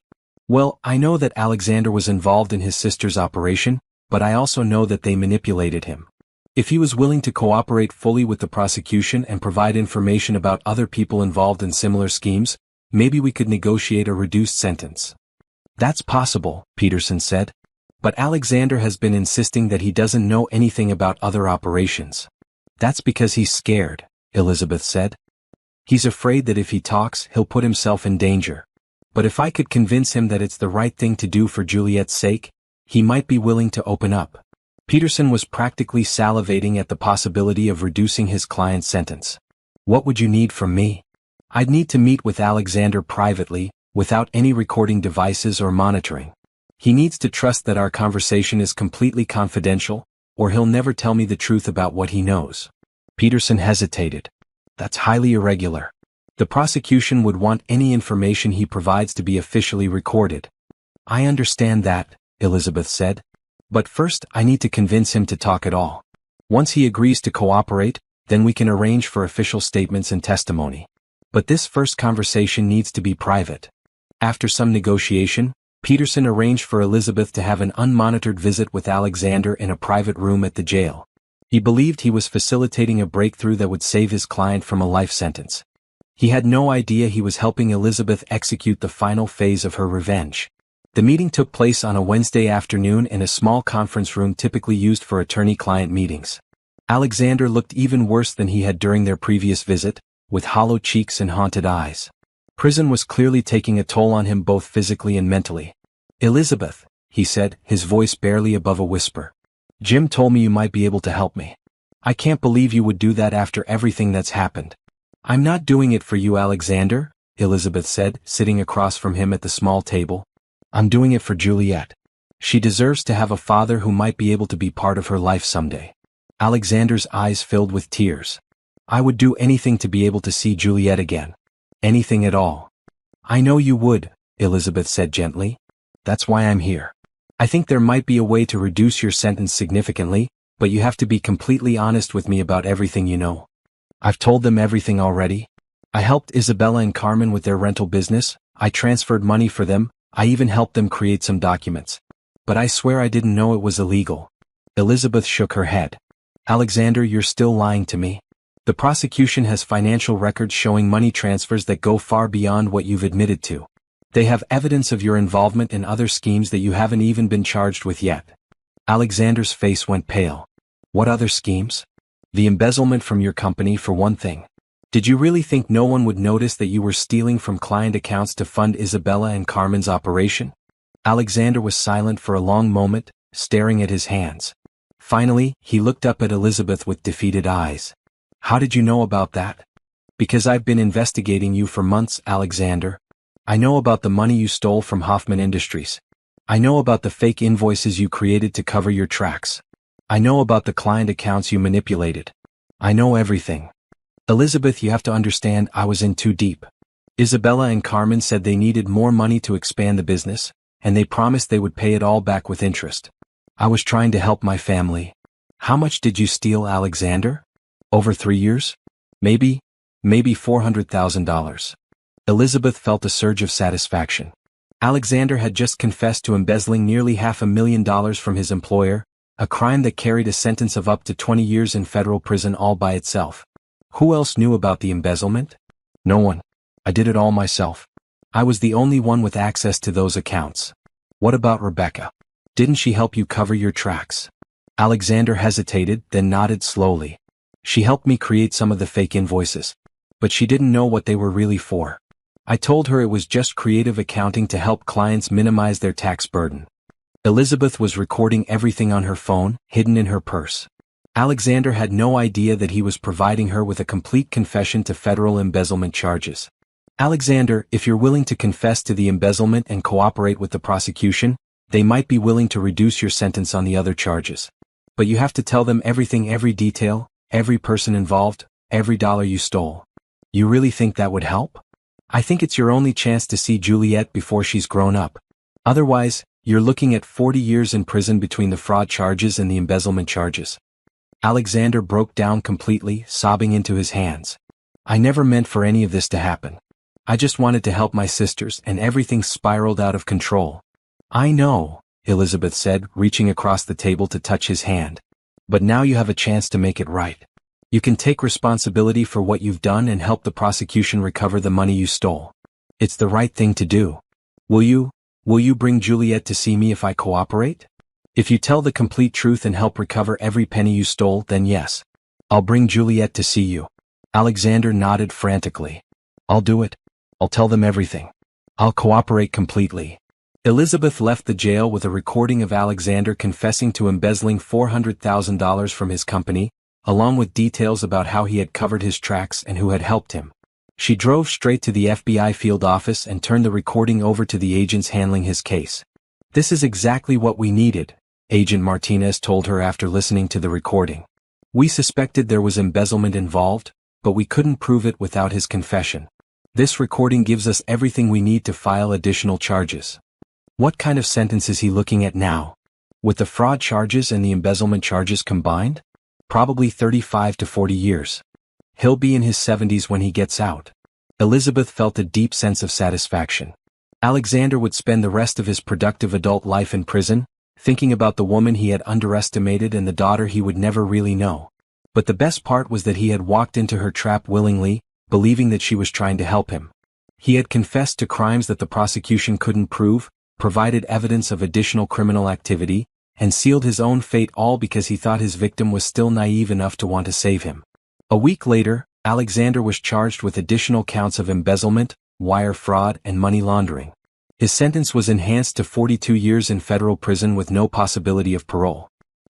"Well, I know that Alexander was involved in his sister's operation, but I also know that they manipulated him. If he was willing to cooperate fully with the prosecution and provide information about other people involved in similar schemes, maybe we could negotiate a reduced sentence." "That's possible," Peterson said. "But Alexander has been insisting that he doesn't know anything about other operations." "That's because he's scared," Elizabeth said. "He's afraid that if he talks, he'll put himself in danger. But if I could convince him that it's the right thing to do for Juliet's sake, he might be willing to open up." Peterson was practically salivating at the possibility of reducing his client's sentence. "What would you need from me?" "I'd need to meet with Alexander privately, without any recording devices or monitoring. He needs to trust that our conversation is completely confidential, or he'll never tell me the truth about what he knows." Peterson hesitated. "That's highly irregular. The prosecution would want any information he provides to be officially recorded." "I understand that," Elizabeth said. "But first I need to convince him to talk at all. Once he agrees to cooperate, then we can arrange for official statements and testimony. But this first conversation needs to be private." After some negotiation, Peterson arranged for Elizabeth to have an unmonitored visit with Alexander in a private room at the jail. He believed he was facilitating a breakthrough that would save his client from a life sentence. He had no idea he was helping Elizabeth execute the final phase of her revenge. The meeting took place on a Wednesday afternoon in a small conference room typically used for attorney-client meetings. Alexander looked even worse than he had during their previous visit, with hollow cheeks and haunted eyes. Prison was clearly taking a toll on him both physically and mentally. "Elizabeth," he said, his voice barely above a whisper. "Jim told me you might be able to help me. I can't believe you would do that after everything that's happened." "I'm not doing it for you, Alexander," Elizabeth said, sitting across from him at the small table. "I'm doing it for Juliet. She deserves to have a father who might be able to be part of her life someday." Alexander's eyes filled with tears. "I would do anything to be able to see Juliet again. Anything at all." "I know you would," Elizabeth said gently. "That's why I'm here. I think there might be a way to reduce your sentence significantly, but you have to be completely honest with me about everything you know." "I've told them everything already. I helped Isabella and Carmen with their rental business, I transferred money for them, I even helped them create some documents. But I swear I didn't know it was illegal. Elizabeth shook her head. Alexander, you're still lying to me. The prosecution has financial records showing money transfers that go far beyond what you've admitted to. They have evidence of your involvement in other schemes that you haven't even been charged with yet. Alexander's face went pale. What other schemes? The embezzlement from your company, for one thing. Did you really think no one would notice that you were stealing from client accounts to fund Isabella and Carmen's operation? Alexander was silent for a long moment, staring at his hands. Finally, he looked up at Elizabeth with defeated eyes. How did you know about that? Because I've been investigating you for months, Alexander. I know about the money you stole from Hoffman Industries. I know about the fake invoices you created to cover your tracks. I know about the client accounts you manipulated. I know everything. Elizabeth, you have to understand, I was in too deep. Isabella and Carmen said they needed more money to expand the business, and they promised they would pay it all back with interest. I was trying to help my family. How much did you steal, Alexander? Over 3 years? Maybe $400,000. Elizabeth felt a surge of satisfaction. Alexander had just confessed to embezzling nearly $500,000 from his employer, a crime that carried a sentence of up to 20 years in federal prison all by itself. Who else knew about the embezzlement? No one. I did it all myself. I was the only one with access to those accounts. What about Rebecca? Didn't she help you cover your tracks? Alexander hesitated, then nodded slowly. She helped me create some of the fake invoices. But she didn't know what they were really for. I told her it was just creative accounting to help clients minimize their tax burden. Elizabeth was recording everything on her phone, hidden in her purse. Alexander had no idea that he was providing her with a complete confession to federal embezzlement charges. Alexander, if you're willing to confess to the embezzlement and cooperate with the prosecution, they might be willing to reduce your sentence on the other charges. But you have to tell them everything, every detail, every person involved, every dollar you stole. You really think that would help? I think it's your only chance to see Juliet before she's grown up. Otherwise, you're looking at 40 years in prison between the fraud charges and the embezzlement charges. Alexander broke down completely, sobbing into his hands. I never meant for any of this to happen. I just wanted to help my sisters, and everything spiraled out of control. I know, Elizabeth said, reaching across the table to touch his hand. But now you have a chance to make it right. You can take responsibility for what you've done and help the prosecution recover the money you stole. It's the right thing to do. Will you bring Juliet to see me if I cooperate? If you tell the complete truth and help recover every penny you stole, then yes. I'll bring Juliet to see you. Alexander nodded frantically. I'll do it. I'll tell them everything. I'll cooperate completely. Elizabeth left the jail with a recording of Alexander confessing to embezzling $400,000 from his company, along with details about how he had covered his tracks and who had helped him. She drove straight to the FBI field office and turned the recording over to the agents handling his case. This is exactly what we needed, Agent Martinez told her after listening to the recording. We suspected there was embezzlement involved, but we couldn't prove it without his confession. This recording gives us everything we need to file additional charges. What kind of sentence is he looking at now? With the fraud charges and the embezzlement charges combined? Probably 35 to 40 years. He'll be in his 70s when he gets out. Elizabeth felt a deep sense of satisfaction. Alexander would spend the rest of his productive adult life in prison, thinking about the woman he had underestimated and the daughter he would never really know. But the best part was that he had walked into her trap willingly, believing that she was trying to help him. He had confessed to crimes that the prosecution couldn't prove, provided evidence of additional criminal activity, and sealed his own fate, all because he thought his victim was still naive enough to want to save him. A week later, Alexander was charged with additional counts of embezzlement, wire fraud, and money laundering. His sentence was enhanced to 42 years in federal prison with no possibility of parole.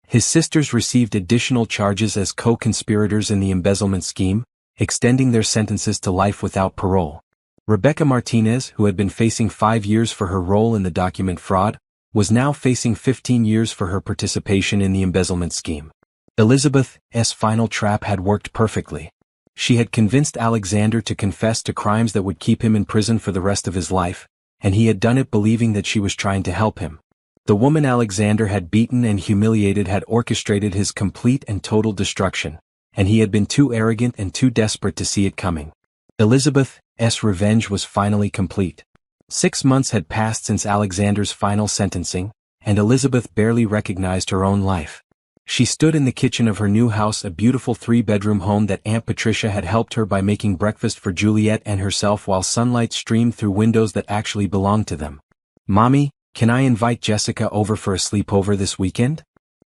His sisters received additional charges as co-conspirators in the embezzlement scheme, extending their sentences to life without parole. Rebecca Martinez, who had been facing 5 years for her role in the document fraud, was now facing 15 years for her participation in the embezzlement scheme. Elizabeth's final trap had worked perfectly. She had convinced Alexander to confess to crimes that would keep him in prison for the rest of his life, and he had done it believing that she was trying to help him. The woman Alexander had beaten and humiliated had orchestrated his complete and total destruction, and he had been too arrogant and too desperate to see it coming. Elizabeth's revenge was finally complete. 6 months had passed since Alexander's final sentencing, and Elizabeth barely recognized her own life. She stood in the kitchen of her new house, a beautiful 3-bedroom home that Aunt Patricia had helped her by making breakfast for Juliet and herself while sunlight streamed through windows that actually belonged to them. "Mommy, can I invite Jessica over for a sleepover this weekend?"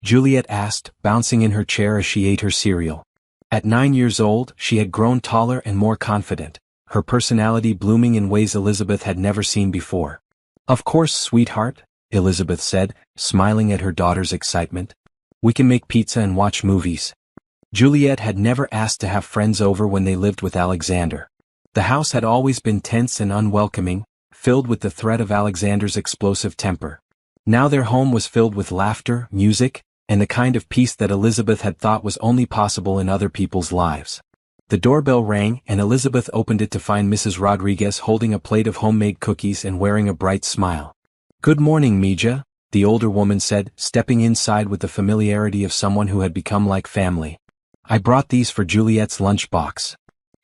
Juliet asked, bouncing in her chair as she ate her cereal. At 9 years old, she had grown taller and more confident, her personality blooming in ways Elizabeth had never seen before. "Of course, sweetheart," Elizabeth said, smiling at her daughter's excitement. "We can make pizza and watch movies." Juliet had never asked to have friends over when they lived with Alexander. The house had always been tense and unwelcoming, filled with the threat of Alexander's explosive temper. Now their home was filled with laughter, music, and the kind of peace that Elizabeth had thought was only possible in other people's lives. The doorbell rang and Elizabeth opened it to find Mrs. Rodriguez holding a plate of homemade cookies and wearing a bright smile. "Good morning, Mija," the older woman said, stepping inside with the familiarity of someone who had become like family. "I brought these for Juliet's lunchbox."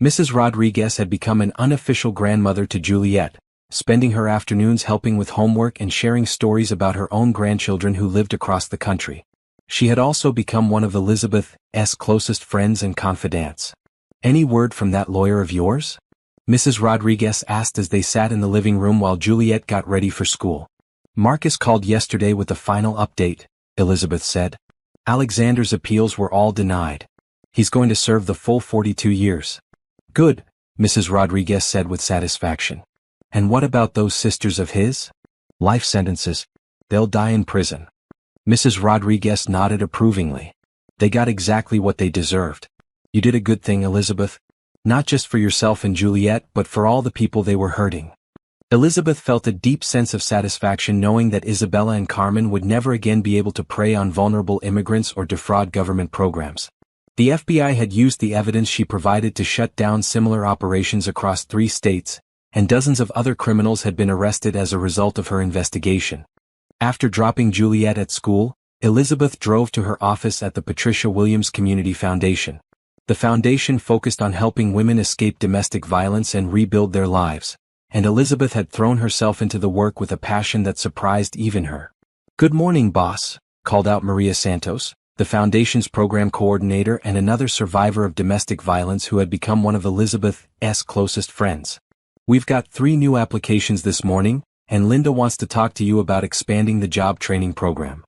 Mrs. Rodriguez had become an unofficial grandmother to Juliet, spending her afternoons helping with homework and sharing stories about her own grandchildren who lived across the country. She had also become one of Elizabeth's closest friends and confidants. "Any word from that lawyer of yours?" Mrs. Rodriguez asked as they sat in the living room while Juliet got ready for school. "Marcus called yesterday with the final update," Elizabeth said. "Alexander's appeals were all denied. He's going to serve the full 42 years. "Good," Mrs. Rodriguez said with satisfaction. "And what about those sisters of his?" "Life sentences. They'll die in prison." Mrs. Rodriguez nodded approvingly. "They got exactly what they deserved. You did a good thing, Elizabeth. Not just for yourself and Juliet, but for all the people they were hurting." Elizabeth felt a deep sense of satisfaction knowing that Isabella and Carmen would never again be able to prey on vulnerable immigrants or defraud government programs. The FBI had used the evidence she provided to shut down similar operations across 3 states, and dozens of other criminals had been arrested as a result of her investigation. After dropping Juliet at school, Elizabeth drove to her office at the Patricia Williams Community Foundation. The foundation focused on helping women escape domestic violence and rebuild their lives, and Elizabeth had thrown herself into the work with a passion that surprised even her. "Good morning, boss," called out Maria Santos, the foundation's program coordinator and another survivor of domestic violence who had become one of Elizabeth's closest friends. "We've got 3 new applications this morning, and Linda wants to talk to you about expanding the job training program."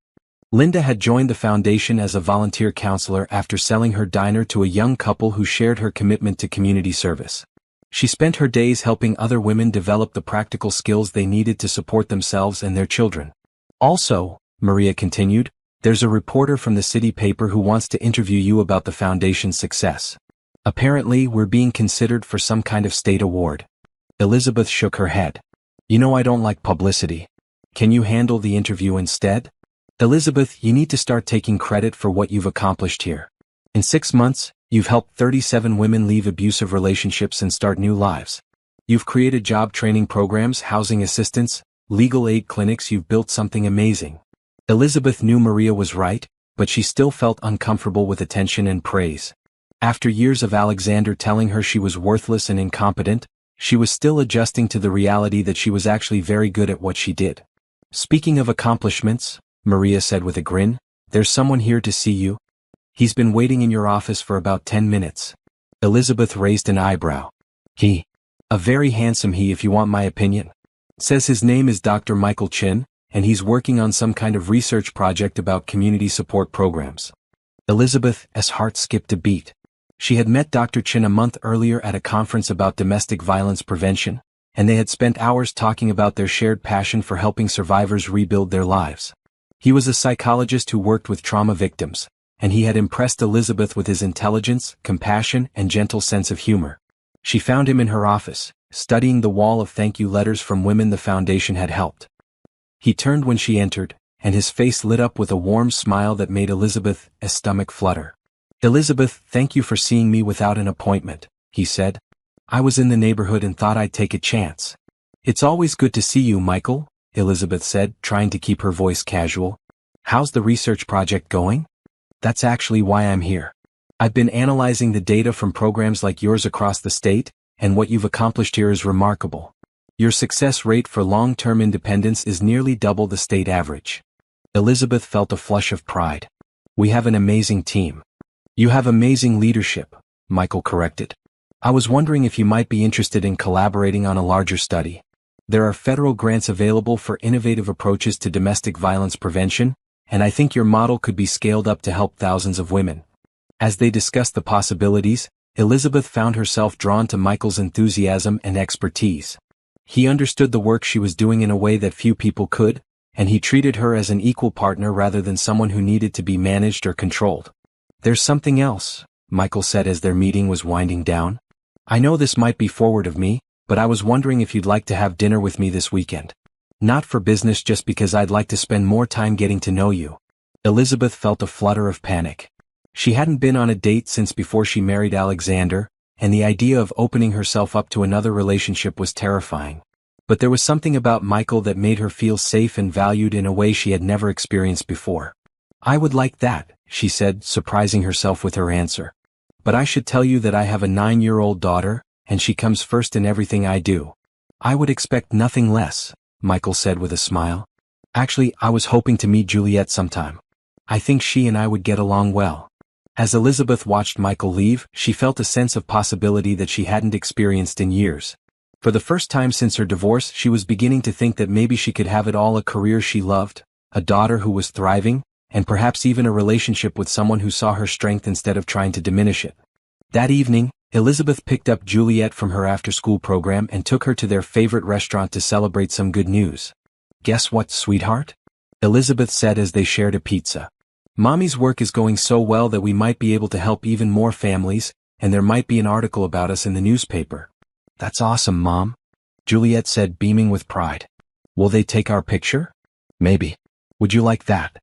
Linda had joined the foundation as a volunteer counselor after selling her diner to a young couple who shared her commitment to community service. She spent her days helping other women develop the practical skills they needed to support themselves and their children. "Also," Maria continued, "there's a reporter from the city paper who wants to interview you about the foundation's success. Apparently, we're being considered for some kind of state award." Elizabeth shook her head. "You know I don't like publicity. Can you handle the interview instead?" "Elizabeth, you need to start taking credit for what you've accomplished here. In 6 months, you've helped 37 women leave abusive relationships and start new lives. You've created job training programs, housing assistance, legal aid clinics. You've built something amazing." Elizabeth knew Maria was right, but she still felt uncomfortable with attention and praise. After years of Alexander telling her she was worthless and incompetent, she was still adjusting to the reality that she was actually very good at what she did. "Speaking of accomplishments," Maria said with a grin, "there's someone here to see you. He's been waiting in your office for about 10 minutes. Elizabeth raised an eyebrow. "He? A very handsome he if you want my opinion. Says his name is Dr. Michael Chin, and he's working on some kind of research project about community support programs." Elizabeth's heart skipped a beat. She had met Dr. Chin a month earlier at a conference about domestic violence prevention, and they had spent hours talking about their shared passion for helping survivors rebuild their lives. He was a psychologist who worked with trauma victims, and he had impressed Elizabeth with his intelligence, compassion, and gentle sense of humor. She found him in her office, studying the wall of thank you letters from women the foundation had helped. He turned when she entered, and his face lit up with a warm smile that made Elizabeth's stomach flutter. "Elizabeth, thank you for seeing me without an appointment," he said. "I was in the neighborhood and thought I'd take a chance." "It's always good to see you, Michael," Elizabeth said, trying to keep her voice casual. "How's the research project going?" "That's actually why I'm here. I've been analyzing the data from programs like yours across the state, and what you've accomplished here is remarkable. Your success rate for long-term independence is nearly double the state average." Elizabeth felt a flush of pride. We have an amazing team. You have amazing leadership, Michael corrected. I was wondering if you might be interested in collaborating on a larger study. There are federal grants available for innovative approaches to domestic violence prevention, and I think your model could be scaled up to help thousands of women. As they discussed the possibilities, Elizabeth found herself drawn to Michael's enthusiasm and expertise. He understood the work she was doing in a way that few people could, and he treated her as an equal partner rather than someone who needed to be managed or controlled. There's something else, Michael said as their meeting was winding down. I know this might be forward of me, but I was wondering if you'd like to have dinner with me this weekend. Not for business, just because I'd like to spend more time getting to know you. Elizabeth felt a flutter of panic. She hadn't been on a date since before she married Alexander, and the idea of opening herself up to another relationship was terrifying. But there was something about Michael that made her feel safe and valued in a way she had never experienced before. I would like that, she said, surprising herself with her answer. But I should tell you that I have a 9-year-old daughter, and she comes first in everything I do. I would expect nothing less, Michael said with a smile. Actually, I was hoping to meet Juliet sometime. I think she and I would get along well. As Elizabeth watched Michael leave, she felt a sense of possibility that she hadn't experienced in years. For the first time since her divorce, she was beginning to think that maybe she could have it all: a career she loved, a daughter who was thriving, and perhaps even a relationship with someone who saw her strength instead of trying to diminish it. That evening, Elizabeth picked up Juliet from her after-school program and took her to their favorite restaurant to celebrate some good news. Guess what, sweetheart? Elizabeth said as they shared a pizza. Mommy's work is going so well that we might be able to help even more families, and there might be an article about us in the newspaper. That's awesome, Mom, Juliet said, beaming with pride. Will they take our picture? Maybe. Would you like that?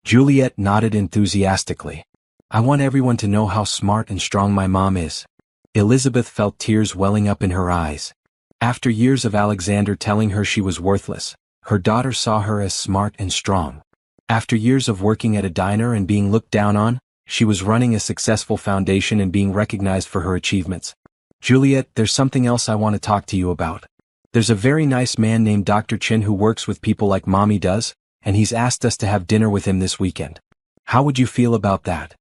Juliet nodded enthusiastically. I want everyone to know how smart and strong my mom is. Elizabeth felt tears welling up in her eyes. After years of Alexander telling her she was worthless, her daughter saw her as smart and strong. After years of working at a diner and being looked down on, she was running a successful foundation and being recognized for her achievements. Juliet, there's something else I want to talk to you about. There's a very nice man named Dr. Chin who works with people like Mommy does, and he's asked us to have dinner with him this weekend. How would you feel about that?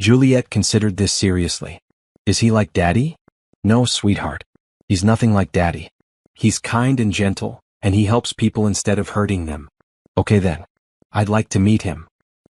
Juliet considered this seriously. Is he like Daddy? No, sweetheart. He's nothing like Daddy. He's kind and gentle, and he helps people instead of hurting them. Okay then. I'd like to meet him.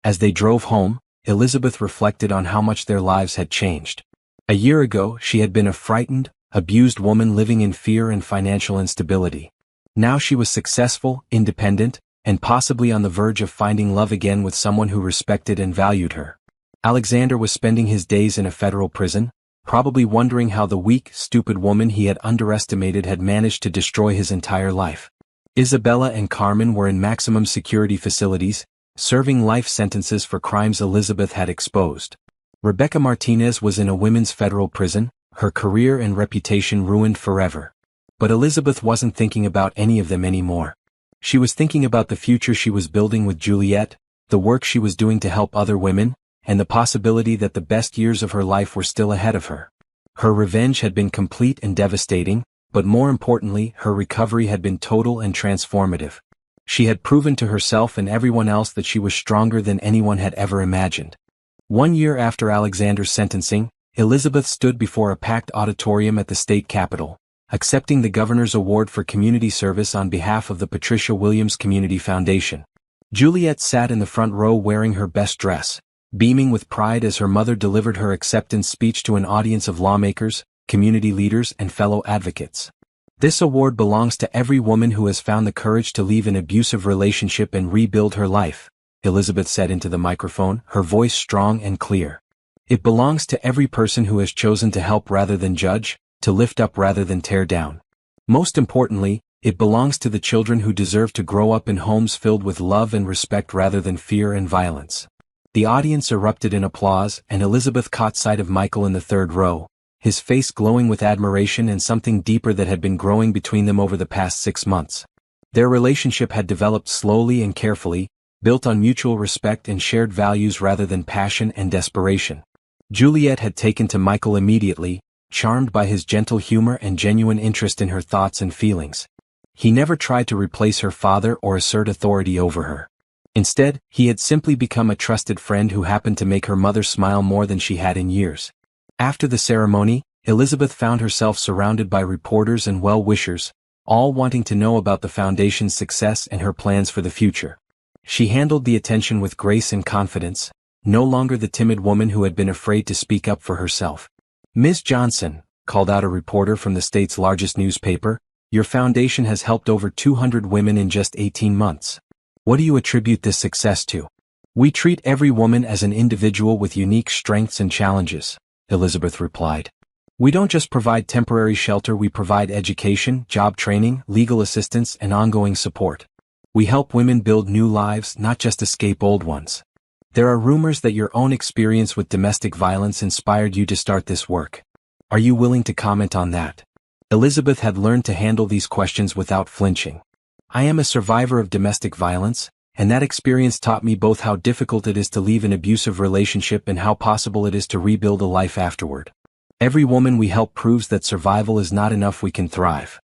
As they drove home, Elizabeth reflected on how much their lives had changed. A year ago, she had been a frightened, abused woman living in fear and financial instability. Now she was successful, independent, and possibly on the verge of finding love again with someone who respected and valued her. Alexander was spending his days in a federal prison, probably wondering how the weak, stupid woman he had underestimated had managed to destroy his entire life. Isabella and Carmen were in maximum security facilities, serving life sentences for crimes Elizabeth had exposed. Rebecca Martinez was in a women's federal prison, her career and reputation ruined forever. But Elizabeth wasn't thinking about any of them anymore. She was thinking about the future she was building with Juliet, the work she was doing to help other women, and the possibility that the best years of her life were still ahead of her. Her revenge had been complete and devastating, but more importantly, her recovery had been total and transformative. She had proven to herself and everyone else that she was stronger than anyone had ever imagined. 1 year after Alexander's sentencing, Elizabeth stood before a packed auditorium at the state capitol, accepting the governor's award for community service on behalf of the Patricia Williams Community Foundation. Juliet sat in the front row wearing her best dress, beaming with pride as her mother delivered her acceptance speech to an audience of lawmakers, community leaders, and fellow advocates. This award belongs to every woman who has found the courage to leave an abusive relationship and rebuild her life, Elizabeth said into the microphone, her voice strong and clear. It belongs to every person who has chosen to help rather than judge, to lift up rather than tear down. Most importantly, it belongs to the children who deserve to grow up in homes filled with love and respect rather than fear and violence. The audience erupted in applause, and Elizabeth caught sight of Michael in the third row, his face glowing with admiration and something deeper that had been growing between them over the past 6 months. Their relationship had developed slowly and carefully, built on mutual respect and shared values rather than passion and desperation. Juliet had taken to Michael immediately, charmed by his gentle humor and genuine interest in her thoughts and feelings. He never tried to replace her father or assert authority over her. Instead, he had simply become a trusted friend who happened to make her mother smile more than she had in years. After the ceremony, Elizabeth found herself surrounded by reporters and well-wishers, all wanting to know about the foundation's success and her plans for the future. She handled the attention with grace and confidence, no longer the timid woman who had been afraid to speak up for herself. "Ms. Johnson," called out a reporter from the state's largest newspaper, "your foundation has helped over 200 women in just 18 months. What do you attribute this success to?" "We treat every woman as an individual with unique strengths and challenges," Elizabeth replied. "We don't just provide temporary shelter, we provide education, job training, legal assistance, and ongoing support. We help women build new lives, not just escape old ones. There are rumors that your own experience with domestic violence inspired you to start this work. Are you willing to comment on that?" Elizabeth had learned to handle these questions without flinching. "I am a survivor of domestic violence, and that experience taught me both how difficult it is to leave an abusive relationship and how possible it is to rebuild a life afterward. Every woman we help proves that survival is not enough, we can thrive."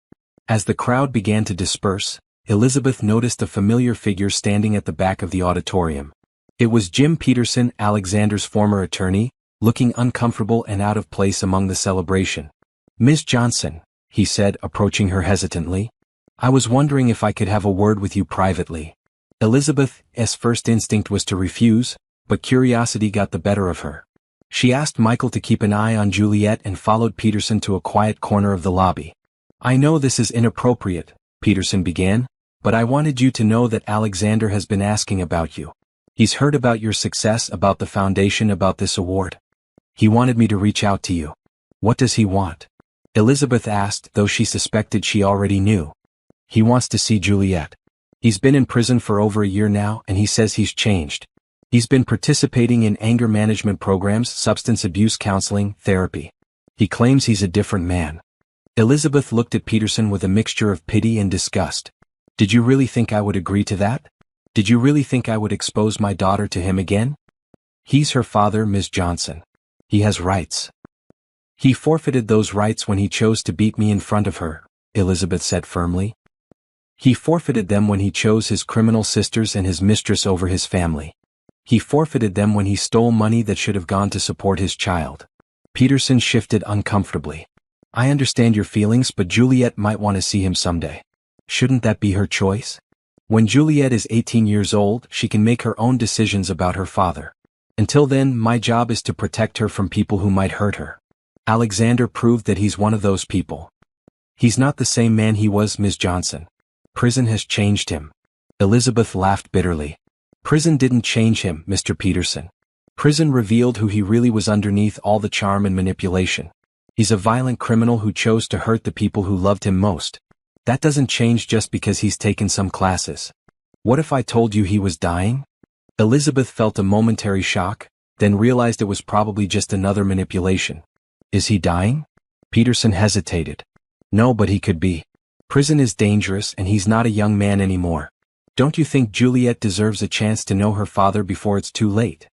As the crowd began to disperse, Elizabeth noticed a familiar figure standing at the back of the auditorium. It was Jim Peterson, Alexander's former attorney, looking uncomfortable and out of place among the celebration. "Ms. Johnson," he said, approaching her hesitantly, "I was wondering if I could have a word with you privately." Elizabeth's first instinct was to refuse, but curiosity got the better of her. She asked Michael to keep an eye on Juliet and followed Peterson to a quiet corner of the lobby. "I know this is inappropriate," Peterson began, "but I wanted you to know that Alexander has been asking about you. He's heard about your success, about the foundation, about this award. He wanted me to reach out to you." "What does he want?" Elizabeth asked, though she suspected she already knew. "He wants to see Juliet. He's been in prison for over a year now, and he says he's changed. He's been participating in anger management programs, substance abuse counseling, therapy. He claims he's a different man." Elizabeth looked at Peterson with a mixture of pity and disgust. "Did you really think I would agree to that? Did you really think I would expose my daughter to him again? He's her father, Ms. Johnson. He has rights. He forfeited those rights when he chose to beat me in front of her," Elizabeth said firmly. "He forfeited them when he chose his criminal sisters and his mistress over his family. He forfeited them when he stole money that should have gone to support his child." Peterson shifted uncomfortably. "I understand your feelings, but Juliet might want to see him someday. Shouldn't that be her choice? When Juliet is 18 years old, she can make her own decisions about her father. Until then, my job is to protect her from people who might hurt her. Alexander proved that he's one of those people. He's not the same man he was, Ms. Johnson. Prison has changed him." Elizabeth laughed bitterly. "Prison didn't change him, Mr. Peterson. Prison revealed who he really was underneath all the charm and manipulation. He's a violent criminal who chose to hurt the people who loved him most. That doesn't change just because he's taken some classes. What if I told you he was dying?" Elizabeth felt a momentary shock, then realized it was probably just another manipulation. "Is he dying?" Peterson hesitated. "No, but he could be. Prison is dangerous and he's not a young man anymore. Don't you think Juliet deserves a chance to know her father before it's too late?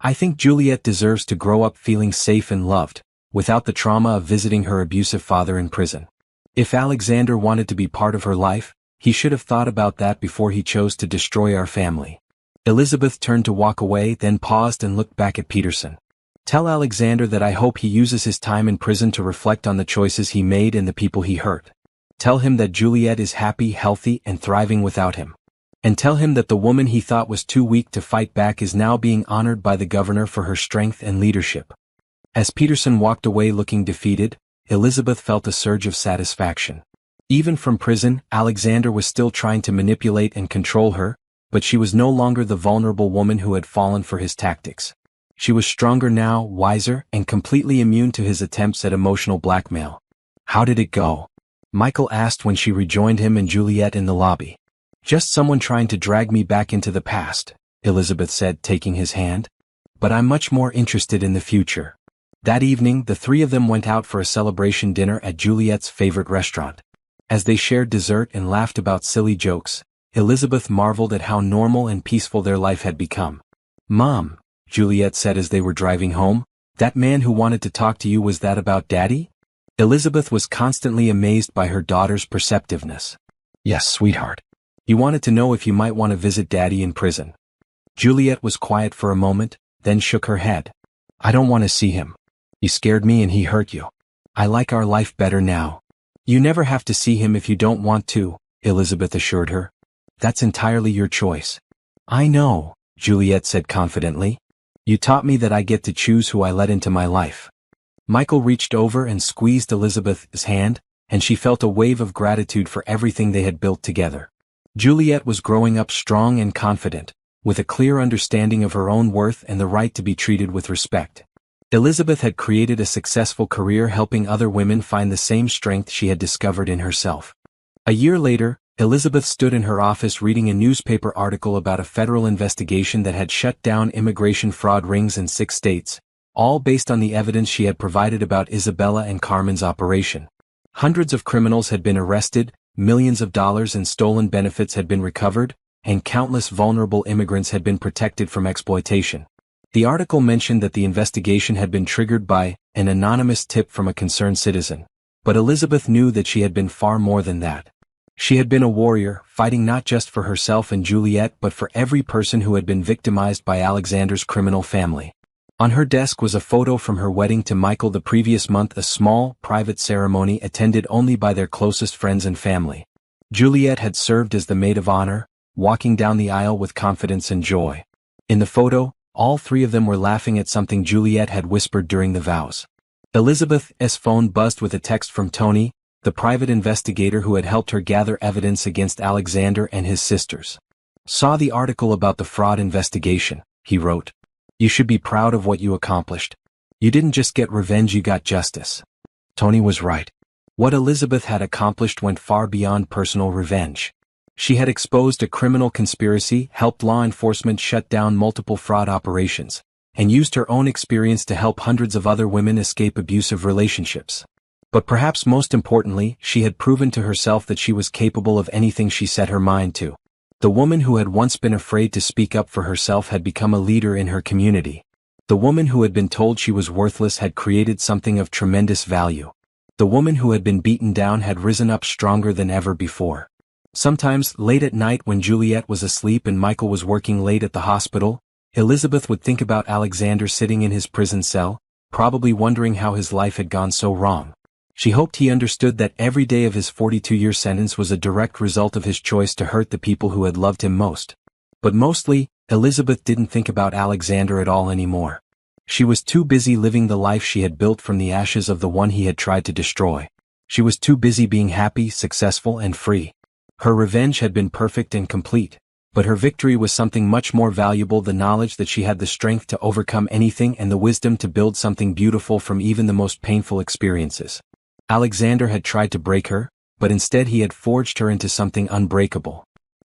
I think Juliet deserves to grow up feeling safe and loved, without the trauma of visiting her abusive father in prison. If Alexander wanted to be part of her life, he should have thought about that before he chose to destroy our family." Elizabeth turned to walk away, then paused and looked back at Peterson. "Tell Alexander that I hope he uses his time in prison to reflect on the choices he made and the people he hurt. Tell him that Juliet is happy, healthy, and thriving without him. And tell him that the woman he thought was too weak to fight back is now being honored by the governor for her strength and leadership." As Peterson walked away looking defeated, Elizabeth felt a surge of satisfaction. Even from prison, Alexander was still trying to manipulate and control her, but she was no longer the vulnerable woman who had fallen for his tactics. She was stronger now, wiser, and completely immune to his attempts at emotional blackmail. "How did it go?" Michael asked when she rejoined him and Juliet in the lobby. "Just someone trying to drag me back into the past," Elizabeth said, taking his hand. "But I'm much more interested in the future." That evening, the three of them went out for a celebration dinner at Juliet's favorite restaurant. As they shared dessert and laughed about silly jokes, Elizabeth marveled at how normal and peaceful their life had become. "Mom," Juliet said as they were driving home, "that man who wanted to talk to you, was that about Daddy?" Elizabeth was constantly amazed by her daughter's perceptiveness. "Yes, sweetheart. You wanted to know if you might want to visit Daddy in prison. Juliet was quiet for a moment, then shook her head. I don't want to see him. He scared me and he hurt you. I like our life better now. You never have to see him if you don't want to, Elizabeth assured her. That's entirely your choice. I know, Juliet said confidently. You taught me that I get to choose who I let into my life. Michael reached over and squeezed Elizabeth's hand, and she felt a wave of gratitude for everything they had built together. Juliet was growing up strong and confident, with a clear understanding of her own worth and the right to be treated with respect. Elizabeth had created a successful career helping other women find the same strength she had discovered in herself. A year later, Elizabeth stood in her office reading a newspaper article about a federal investigation that had shut down immigration fraud rings in 6 states, all based on the evidence she had provided about Isabella and Carmen's operation. Hundreds of criminals had been arrested, millions of dollars in stolen benefits had been recovered, and countless vulnerable immigrants had been protected from exploitation. The article mentioned that the investigation had been triggered by an anonymous tip from a concerned citizen. But Elizabeth knew that she had been far more than that. She had been a warrior, fighting not just for herself and Juliet but for every person who had been victimized by Alexander's criminal family. On her desk was a photo from her wedding to Michael the previous month, a small, private ceremony attended only by their closest friends and family. Juliet had served as the maid of honor, walking down the aisle with confidence and joy. In the photo, all 3 of them were laughing at something Juliet had whispered during the vows. Elizabeth's phone buzzed with a text from Tony, the private investigator who had helped her gather evidence against Alexander and his sisters. Saw the article about the fraud investigation, he wrote. You should be proud of what you accomplished. You didn't just get revenge, you got justice. Tony was right. What Elizabeth had accomplished went far beyond personal revenge. She had exposed a criminal conspiracy, helped law enforcement shut down multiple fraud operations, and used her own experience to help hundreds of other women escape abusive relationships. But perhaps most importantly, she had proven to herself that she was capable of anything she set her mind to. The woman who had once been afraid to speak up for herself had become a leader in her community. The woman who had been told she was worthless had created something of tremendous value. The woman who had been beaten down had risen up stronger than ever before. Sometimes, late at night when Juliet was asleep and Michael was working late at the hospital, Elizabeth would think about Alexander sitting in his prison cell, probably wondering how his life had gone so wrong. She hoped he understood that every day of his 42-year sentence was a direct result of his choice to hurt the people who had loved him most. But mostly, Elizabeth didn't think about Alexander at all anymore. She was too busy living the life she had built from the ashes of the one he had tried to destroy. She was too busy being happy, successful, and free. Her revenge had been perfect and complete, but her victory was something much more valuable, the knowledge that she had the strength to overcome anything and the wisdom to build something beautiful from even the most painful experiences. Alexander had tried to break her, but instead he had forged her into something unbreakable.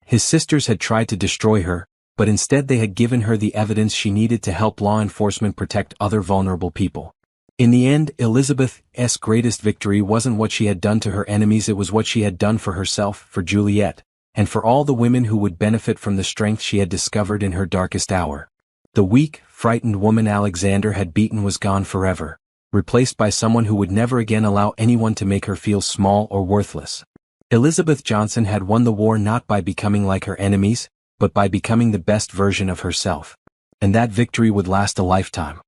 His sisters had tried to destroy her, but instead they had given her the evidence she needed to help law enforcement protect other vulnerable people. In the end, Elizabeth's greatest victory wasn't what she had done to her enemies, it was what she had done for herself, for Juliet, and for all the women who would benefit from the strength she had discovered in her darkest hour. The weak, frightened woman Alexander had beaten was gone forever, replaced by someone who would never again allow anyone to make her feel small or worthless. Elizabeth Johnson had won the war not by becoming like her enemies, but by becoming the best version of herself. And that victory would last a lifetime.